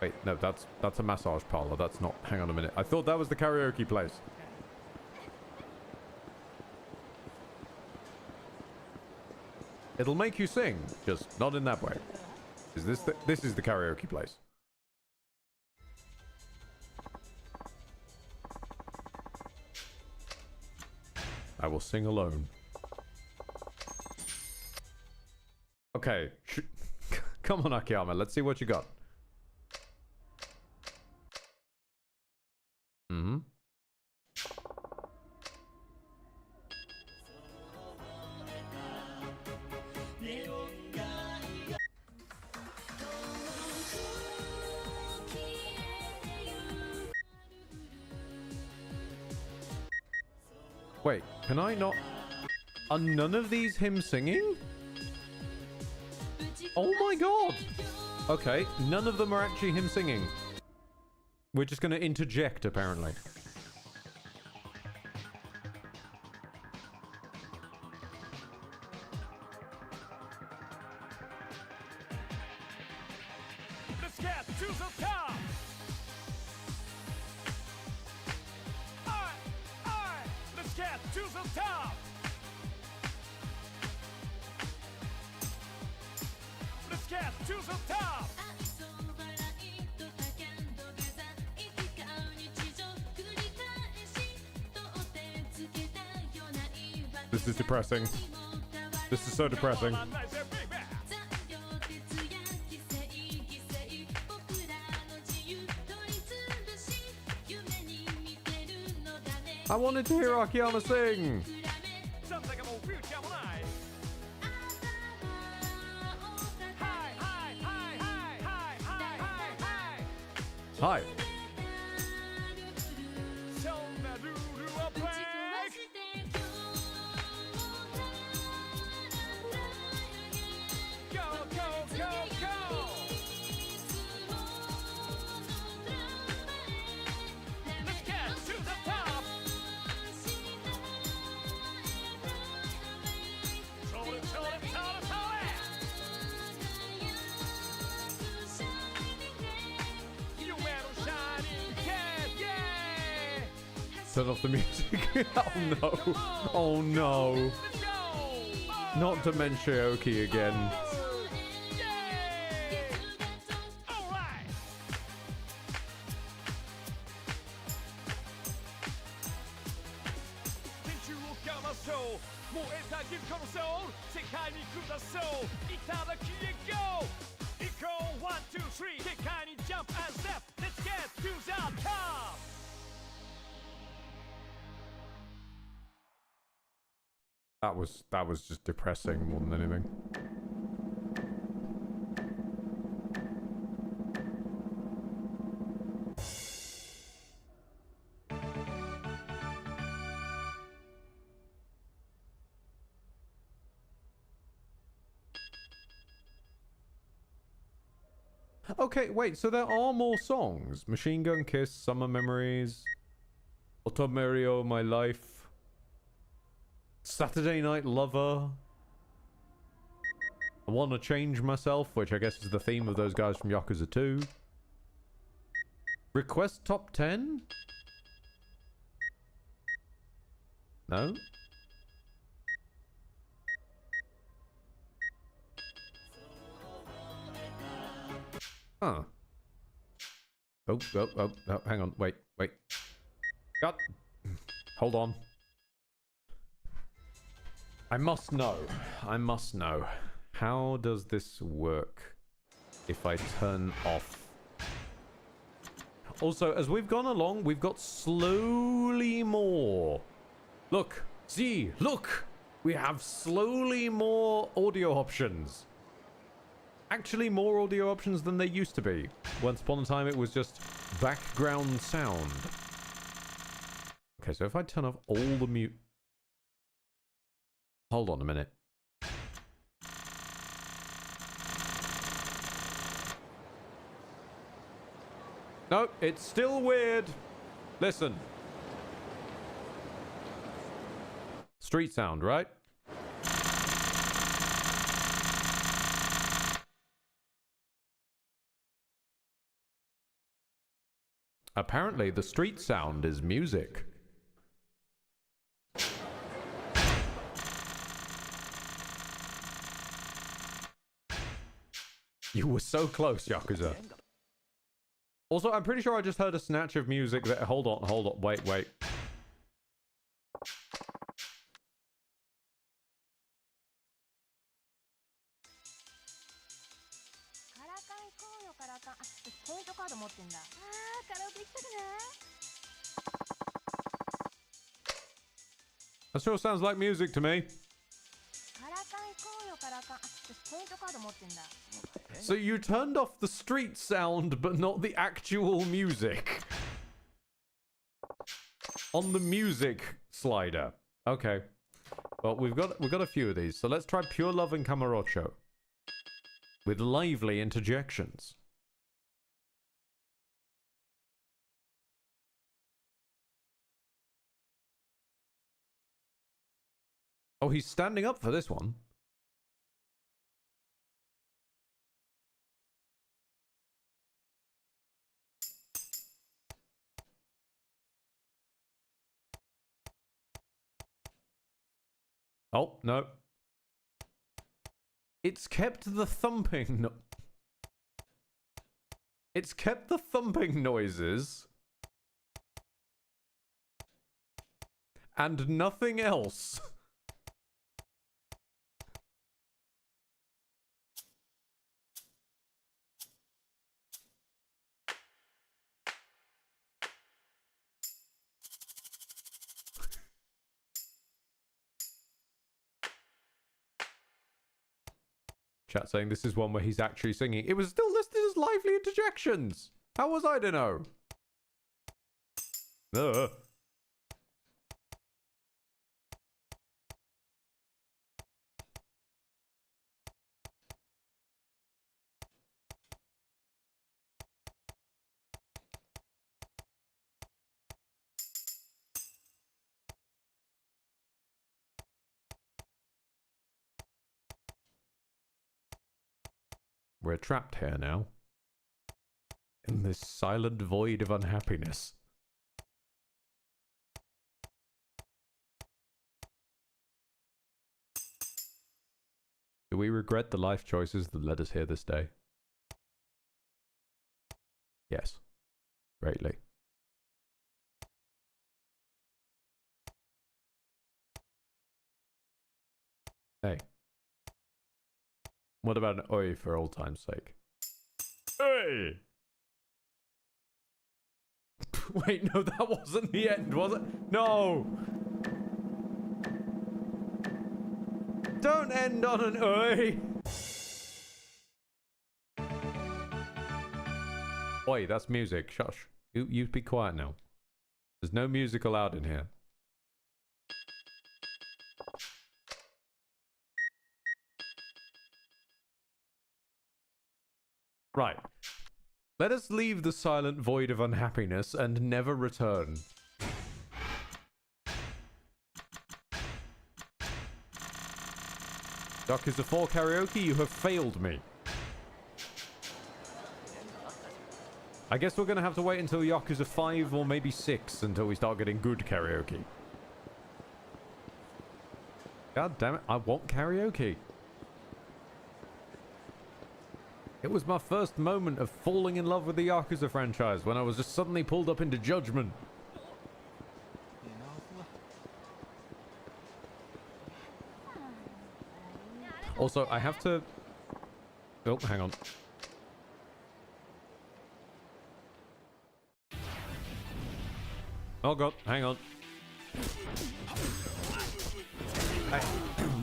Wait, no, that's a massage parlor. That's not. Hang on a minute. I thought that was the karaoke place. It'll make you sing, just not in that way. Is this is the karaoke place? I will sing alone. Okay, come on, Akiyama. Let's see what you got. Mm-hmm. Wait, can I not? Are none of these him singing? Oh my god! Okay, none of them are actually him singing. We're just gonna interject, apparently. Let's get to the top! Alright, let's get to the top! Let's get to the top! This is depressing. This is so depressing. I wanted to hear Akiyama sing. Hi. Turn off the music. Oh no. Oh no. Not Dementia-oki again. That was just depressing more than anything. Okay, wait, so there are more songs. Machine Gun Kiss, Summer Memories, Otomerio, My Life, Saturday Night Lover, I Wanna Change Myself, which I guess is the theme of those guys from Yakuza 2. Request Top 10? No? Huh. Oh, hang on, wait. God. Hold on. I must know. How does this work? if I turn off. Also, as we've gone along, we've got slowly more. Look, see, look! We have slowly more audio options. Actually, more audio options than there used to be. Once upon a time, it was just background sound. Okay, so if I turn off all the mute... Hold on a minute. No, it's still weird. Listen. Street sound, right? Apparently, the street sound is music. You were so close, Yakuza. Also, I'm pretty sure I just heard a snatch of music that... Hold on, wait. That sure sounds like music to me. So you turned off the street sound, but not the actual music. On the music slider. Okay. Well, we've got a few of these. So let's try Pure Love and Camarocho. With lively interjections. Oh, he's standing up for this one. Oh, no. It's kept the thumping... It's kept the thumping noises. And nothing else. Chat saying this is one where he's actually singing. It was still listed as lively interjections. How was I to know? We're trapped here now. In this silent void of unhappiness. Do we regret the life choices that led us here this day? Yes. Greatly. Hey. What about an oi for old time's sake? Hey! Wait, no, that wasn't the end, was it? No! Don't end on an oi! Oi, that's music. Shush. You be quiet now. There's no music allowed in here. Right. Let us leave the silent void of unhappiness and never return. Yakuza 4 karaoke, you have failed me. I guess we're gonna have to wait until Yakuza 5 or maybe 6 until we start getting good karaoke. God damn it, I want karaoke. It was my first moment of falling in love with the Yakuza franchise when I was just suddenly pulled up into Judgment. Also, I have to... Oh, hang on. Oh god, hang on.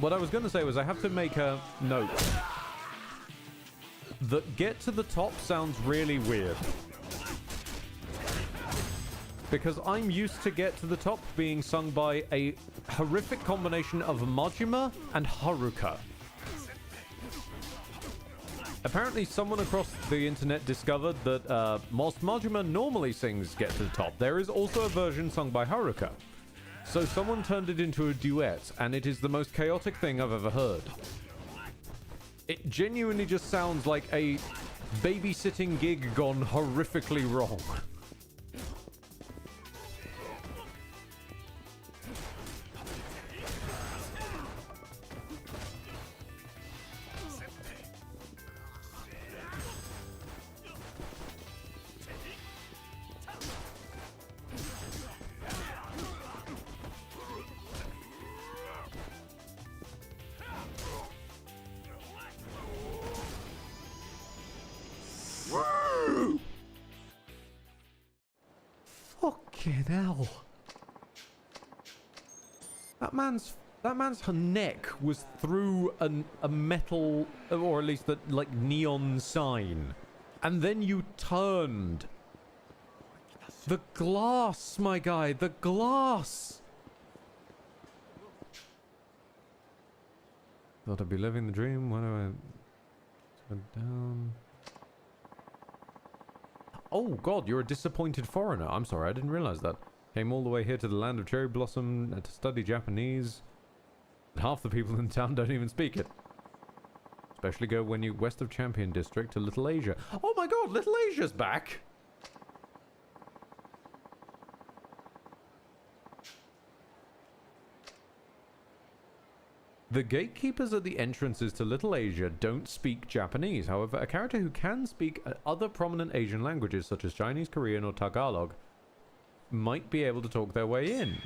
What I was going to say was I have to make a note. That get to the top sounds really weird. Because I'm used to get to the top being sung by a horrific combination of Majima and Haruka. Apparently someone across the internet discovered that whilst Majima normally sings Get to the Top, there is also a version sung by Haruka. So someone turned it into a duet, and it is the most chaotic thing I've ever heard. It genuinely just sounds like a babysitting gig gone horrifically wrong. Fucking hell. That man's neck was through a metal, or at least the like neon sign. And then you turned. The glass, my guy, the glass. Thought I'd be living the dream. Why do I turn down? Oh god, you're a disappointed foreigner. I'm sorry, I didn't realize that. Came all the way here to the land of cherry blossom to study Japanese. But half the people in town don't even speak it. Especially go when you west of Champion District to Little Asia. Oh my god, Little Asia's back! The gatekeepers at the entrances to Little Asia don't speak Japanese. However, a character who can speak other prominent Asian languages such as Chinese, Korean, or Tagalog might be able to talk their way in.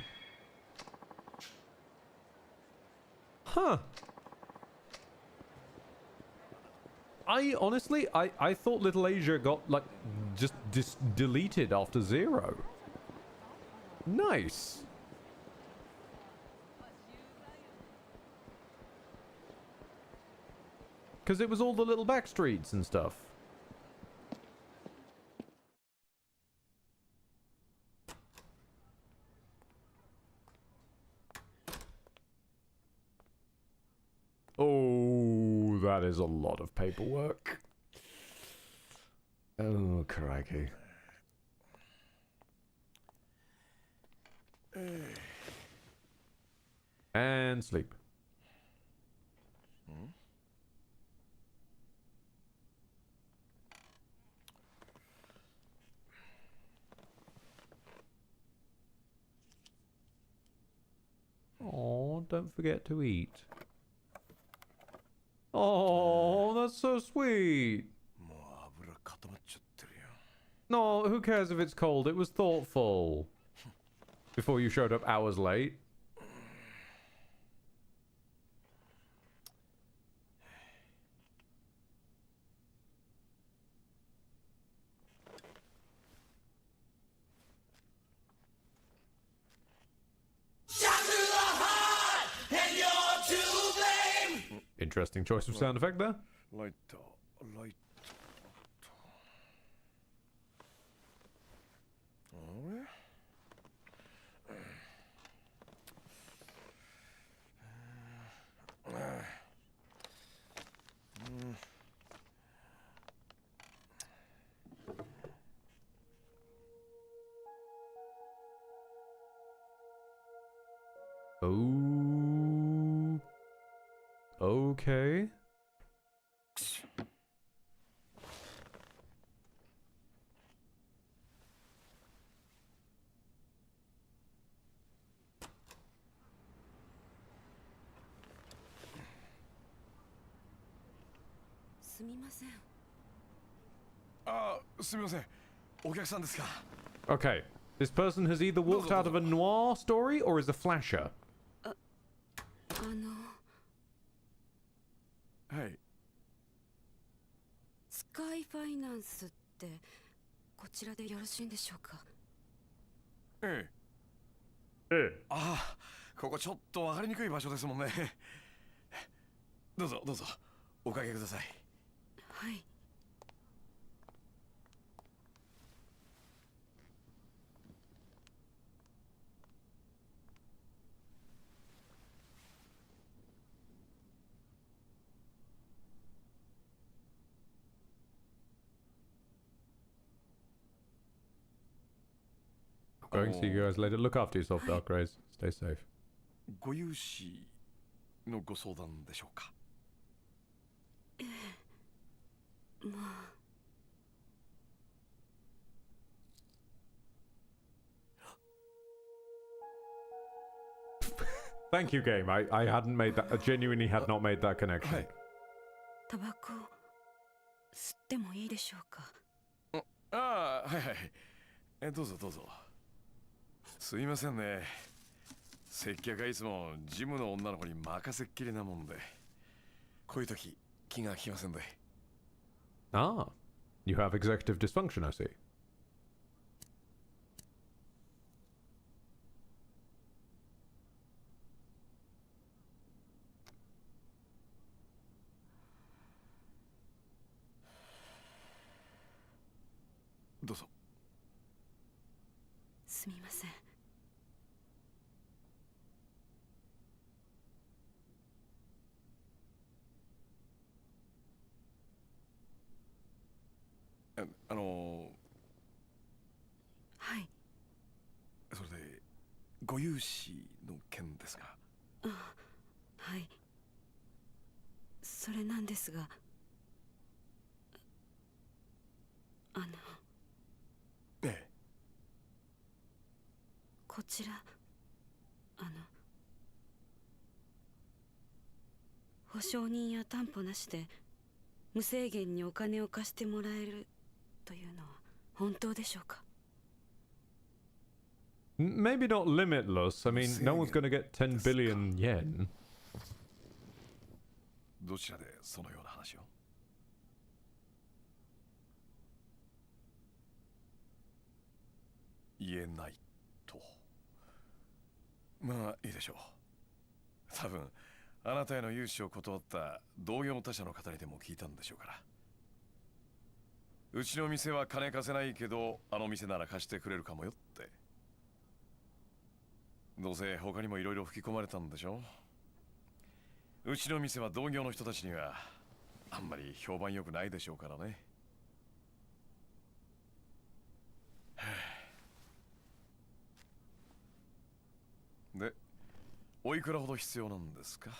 Huh. I honestly, I thought Little Asia got, like, just deleted after 0. Nice. Because it was all the little back streets and stuff. Oh, that is a lot of paperwork. Oh, crikey. And sleep. Oh, don't forget to eat. Oh, that's so sweet. No, who cares if it's cold? It was thoughtful. Before you showed up hours late. Interesting choice of sound effect there. Light. Oh. Okay. Okay. This person has either walked out of a noir story or is a flasher. Hey. スカイファイナンスってこちらでよろしいんでしょうか。ええ、ああ、ここちょっと分かりにくい場所ですもんね。どうぞどうぞ、おかけください。はい。Going to see you guys later. Look after yourself, Dark Rays. Stay safe. ご融資のご相談でしょうか。まあ。Thank you, game. I hadn't made that. I genuinely had not made that connection. タバコ吸ってもいいでしょうか。ああ、はいはい。どうぞどうぞ。すいませんね。接客はいつもジムの女の子に任せっきりなもんで、こういう時気が利きませんで。Ah, you have executive dysfunction, I see. どうぞ。すみません。はい。それでご融資の件ですが。あ、はい。それなんですが、ええ。こちら保証人や担保なしで無制限にお金を貸してもらえるというのは本当でしょうか。 Maybe not limitless. I mean, no one's going to get 10 billion yen. どちらでそのような話を？言えないと。まあいいでしょう。多分あなたへの融資を断った同業他社の方にでも聞いたんでしょうから。うちの店は金貸せないけど、あの店なら貸してくれるかもよって。どうせ他にもいろいろ吹き込まれたんでしょ。うちの店は同業の人たちにはあんまり評判良くないでしょうからね。で、おいくらほど必要なんですか？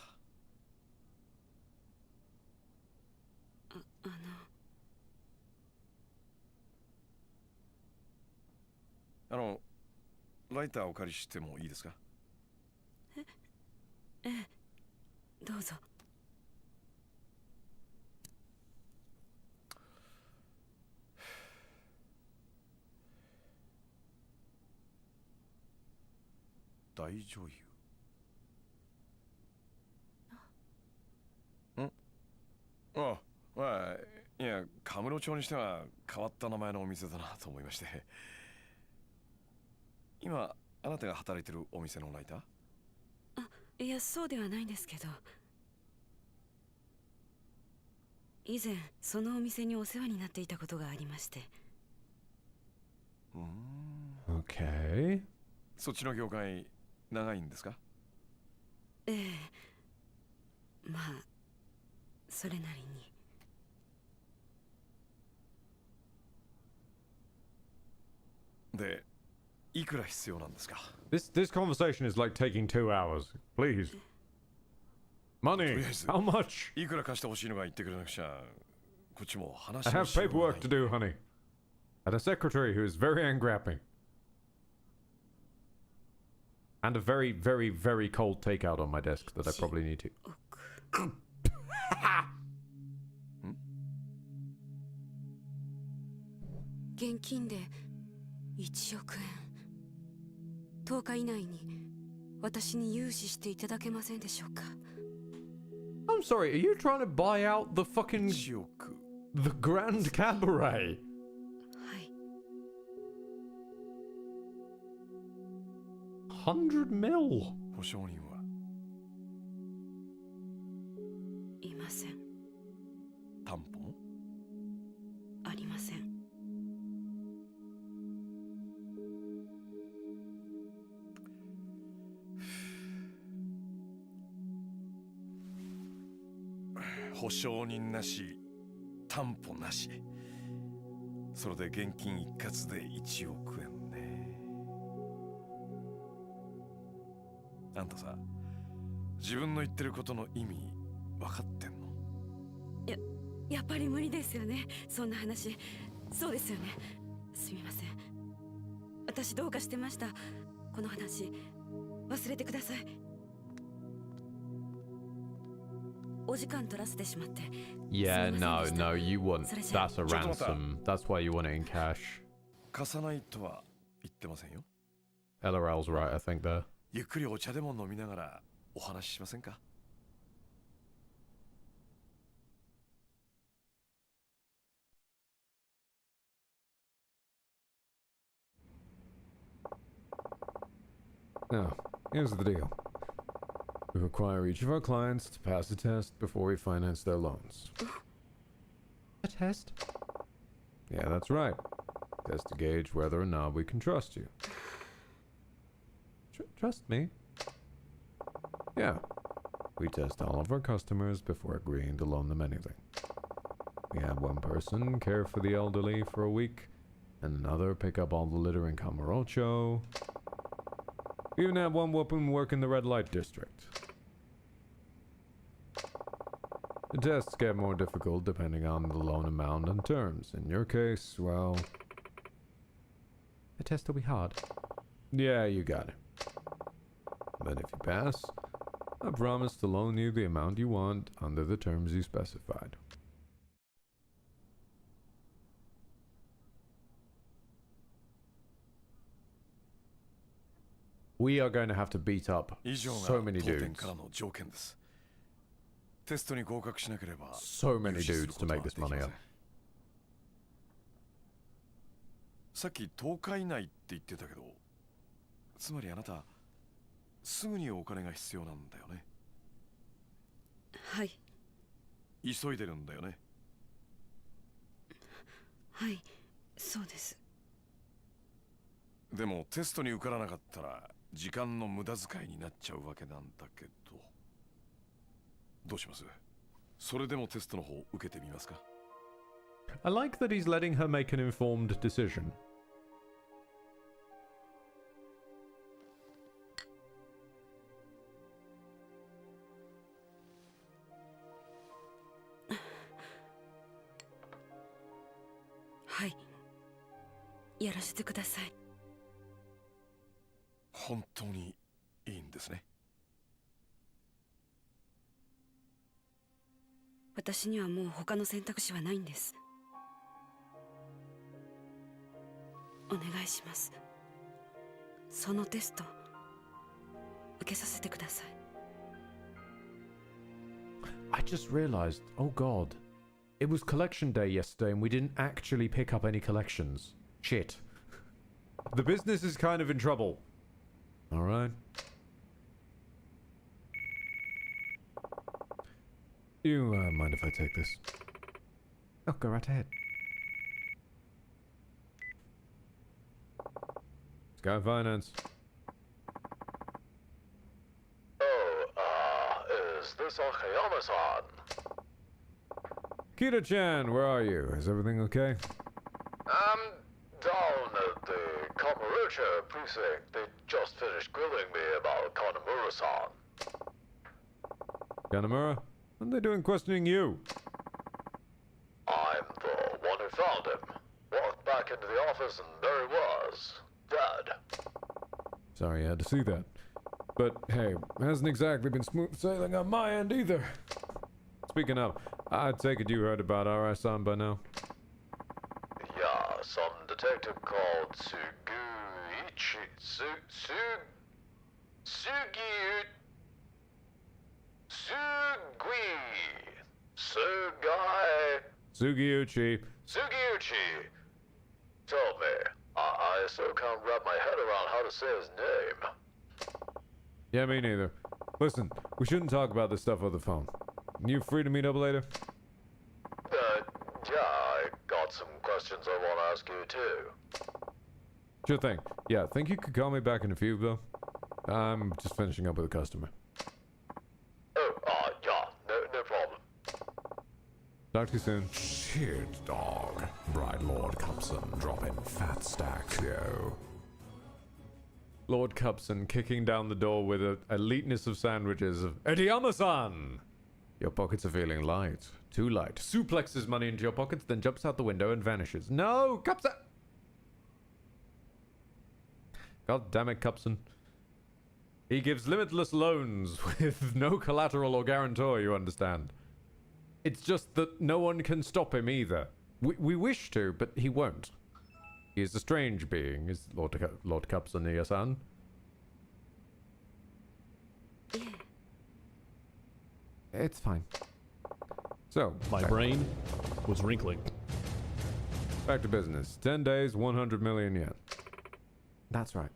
ライターお借りしてもいいですか？ええ、どうぞ。大女優。ん？ああ、いや、カムロ町にしては変わった名前のお店だなと思いまして。今あなたが働いてるお店のライター？あ、いや、そうではないんですけど、以前そのお店にお世話になっていたことがありまして。Okay. そっちの業界長いんですか？ええ、まあそれなりに。で、いくら必要なんですか？ This conversation is like taking 2 hours. Please. Money. How much? いくら貸してほしいのが言ってくれなくちゃ、こっちも話 I を have しようがない。 paperwork to do, honey. And a secretary who is very engrapping. And a very, very, very cold takeout on my desk that I probably need to. 現金で1億円。10日以内に私に融資していただけませんでしょうか。 I'm sorry, are you trying to buy out the fucking... 1億。 The Grand Cabaret? はい。100 mil? 保証人は？いません。担保も？ありません。保証人なし、担保なし。それで現金一括で1億円ね。あんたさ、自分の言ってることの意味分かってんの？やっぱり無理ですよね、そんな話。そうですよね。すみません。私どうかしてました。この話忘れてください。お時間取らせてしまって。 Yeah, no, you want... That's a ransom. That's why you want it in cash. 貸さないとは言ってませんよ。LRL's right, I think, there. ゆっくりお茶でも飲みながらお話ししませんかNow, here's the deal. We require each of our clients to pass a test before we finance their loans. A test? Yeah, that's right. Test to gauge whether or not we can trust you. Trust me? Yeah. We test all of our customers before agreeing to loan them anything. We have one person care for the elderly for a week, and another pick up all the litter in Camarocho. We even have one woman work in the red light district. The tests get more difficult depending on the loan amount and terms. In your case, well... The test will be hard. Yeah, you got it. But if you pass, I promise to loan you the amount you want under the terms you specified. We are going to have to beat up so many dudes. So many dudes to make this money up. さっき10日以内って言ってたけど、つまりあなたすぐにお金が必要なんだよね。はい。急いでるんだよね。はい、そうです。でもテストに受からなかったら時間の無駄遣いになっちゃうわけなんだけど、どうします？それでもテストの方受けてみますか？ I like that he's letting her make an informed decision. Hi. やらせてください。本当にいいんですね。私にはもう他の選択肢はないんです。お願いします。そのテスト受けさせてください。I just realized, oh god, it was collection day yesterday and we didn't actually pick up any collections. Shit. The business is kind of in trouble. Alright. You mind if I take this? Oh, go right ahead. Sky Finance. Is this Akayama-san? Kita-chan, where are you? Is everything okay? I'm down at the Kamurocho precinct. They just finished grilling me about Kanamura-san. Kanamura? What are they doing questioning you? I'm the one who found him. Walked back into the office and there he was. Dead. Sorry you had to see that. But hey, hasn't exactly been smooth sailing on my end either. Speaking of, I take it you heard about Arai-san by now? Yeah, some detective called Sugiuchi. Sugiuchi told me. I still can't wrap my head around how to say his name. Yeah, me neither. Listen, we shouldn't talk about this stuff over the phone. You free to meet up later? Yeah, I got some questions I want to ask you too. Sure thing. Yeah, think you could call me back in a few, though? I'm just finishing up with a customer. Oh, yeah, no problem. Talk to you soon. Shit, dog. Bright Lord Cupson dropping fat stacks, yo. Lord Cupson kicking down the door with a eliteness of sandwiches of Ediyama-san! Your pockets are feeling light. Too light. Suplexes money into your pockets, then jumps out the window and vanishes. No! Cupson! God damn it, Cupson. He gives limitless loans with no collateral or guarantor, you understand. It's just that no one can stop him either. We wish to, but he won't. He is a strange being, is Lord Cupson-san. It's fine. So, my brain was wrinkling. Back to business. 10 days, 100 million yen. That's right.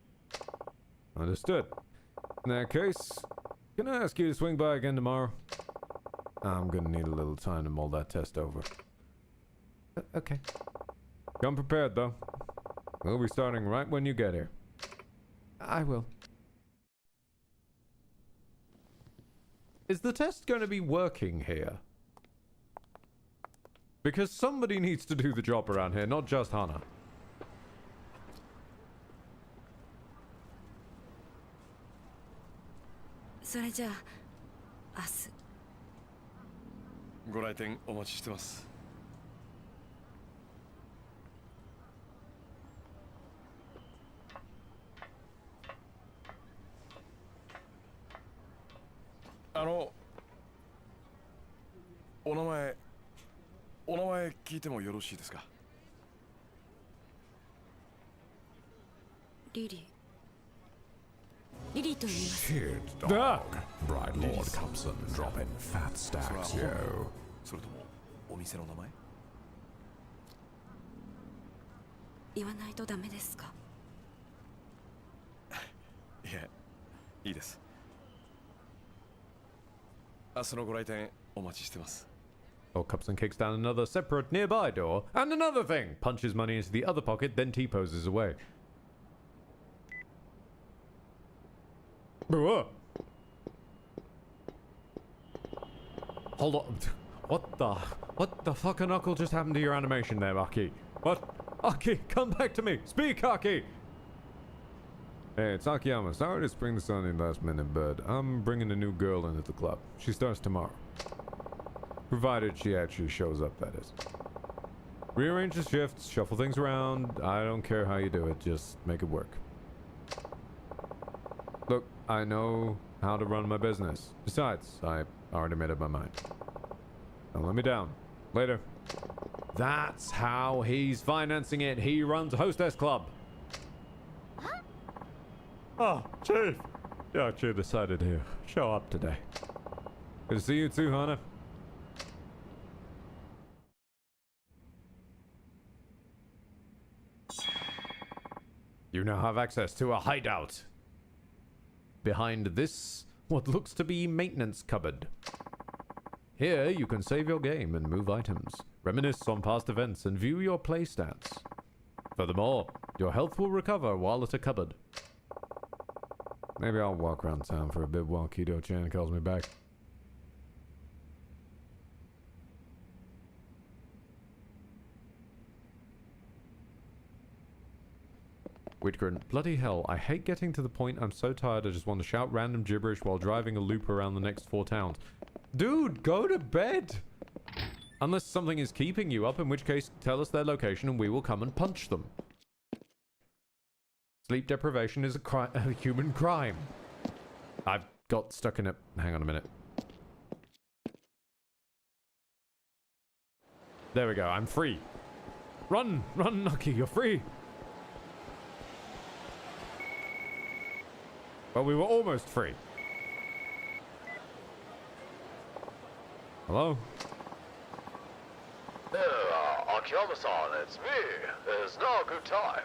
Understood. In that case, can I ask you to swing by again tomorrow? I'm gonna need a little time to mull that test over. Okay. Come prepared, though. We'll be starting right when you get here. I will. Is the test going to be working here? Because somebody needs to do the job around here, not just Hana. So れじゃあ明日ご来店お待ちしてます。お名前聞いてもよろしいですか？リリーと言います。 Shit, dog. Bright Lord Cupson dropping fat stacks, yo. それともお店の名前？言わないとダメですか？いえ、いいです。明日のご来店お待ちしてます。 Lord Cupson kicks down another separate nearby door, and another thing! Punches money into the other pocket, then T-poses away. Hold on. What the fucking knuckle just happened to your animation there, Aki? What? Aki, come back to me! Speak, Aki! Hey, it's Akiyama. Sorry to spring this on you last minute, but I'm bringing a new girl into the club. She starts tomorrow. Provided she actually shows up, that is. Rearrange the shifts, shuffle things around. I don't care how you do it, just make it work. Look, I know how to run my business. Besides, I already made up my mind. Don't let me down. Later. That's how he's financing it. He runs a hostess club. Huh? Oh, Chief. Yeah, Chief decided to show up today. Good to see you too, Hana. You now have access to a hideout. Behind this, what looks to be maintenance cupboard. Here, you can save your game and move items, reminisce on past events, and view your play stats. Furthermore, your health will recover while at a cupboard. Maybe I'll walk around town for a bit while Kido-chan calls me back. Whitgren, bloody hell, I hate getting to the point I'm so tired I just want to shout random gibberish while driving a loop around the next 4 towns. Dude, go to bed! Unless something is keeping you up, in which case tell us their location and we will come and punch them. Sleep deprivation is a human crime. I've got stuck in it. Hang on a minute. There we go, I'm free. Run! Run, Nucky, you're free! Well, we were almost free. Hello? Akiyama-san, it's me. It's now a good time.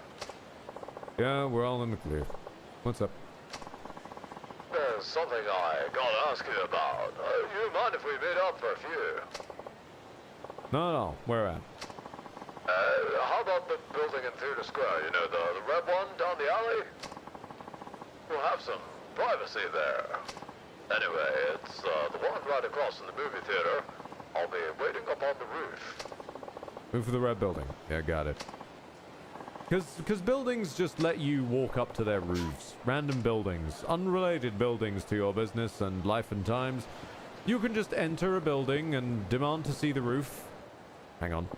Yeah, we're all in the clear. What's up? something I gotta ask you about. You mind if we meet up for a few? No, where at? How about the building in Theater Square? You know, the red one down the alley? We'll have some privacy there. Anyway, it's the one right across from the movie theater. I'll be waiting up on the roof. Move for the red building. Yeah, got it. Because buildings just let you walk up to their roofs. Random buildings. Unrelated buildings to your business and life and times. You can just enter a building and demand to see the roof. Hang on.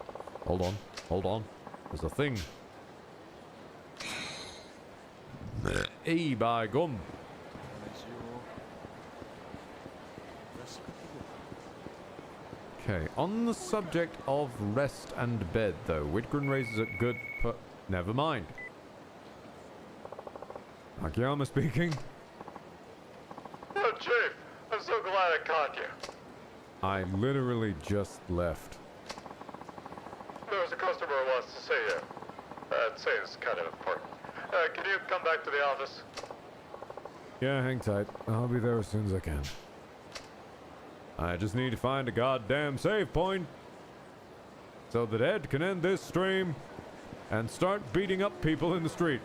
Hold on. There's a thing. By gum. Okay, on the subject of rest and bed, though, Whitgren raises a good never mind. Akiyama speaking. Oh, Chief, I'm so glad I caught you. I literally just left. There's a customer who wants to see you. That seems kind of important. Can you come back to the office? Yeah, hang tight. I'll be there as soon as I can. I just need to find a goddamn save point so that Ed can end this stream and start beating up people in the street.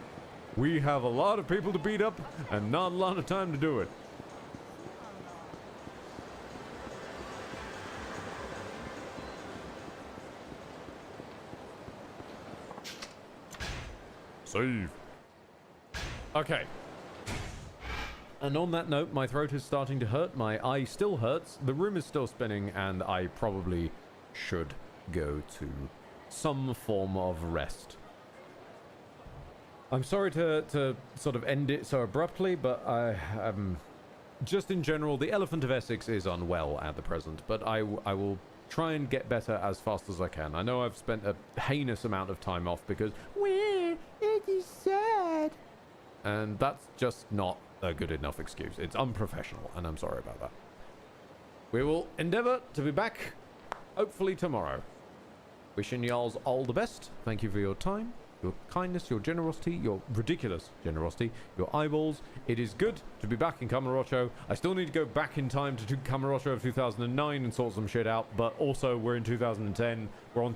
We have a lot of people to beat up and not a lot of time to do it. Save. Okay. And on that note, my throat is starting to hurt, my eye still hurts, the room is still spinning, and I probably should go to some form of rest. I'm sorry to sort of end it so abruptly, but I just in general, the Elephant of Essex is unwell at the present, but I will try and get better as fast as I can. I know I've spent a heinous amount of time off because, well, it is sad. And that's just not a good enough excuse. It's unprofessional, and I'm sorry about that. We will endeavor to be back, hopefully tomorrow. Wishing y'all all the best. Thank you for your time, your kindness, your generosity, your ridiculous generosity, your eyeballs. It is good to be back in Kamurocho. I still need to go back in time to Kamurocho of 2009 and sort some shit out, but also we're in 2010. We're on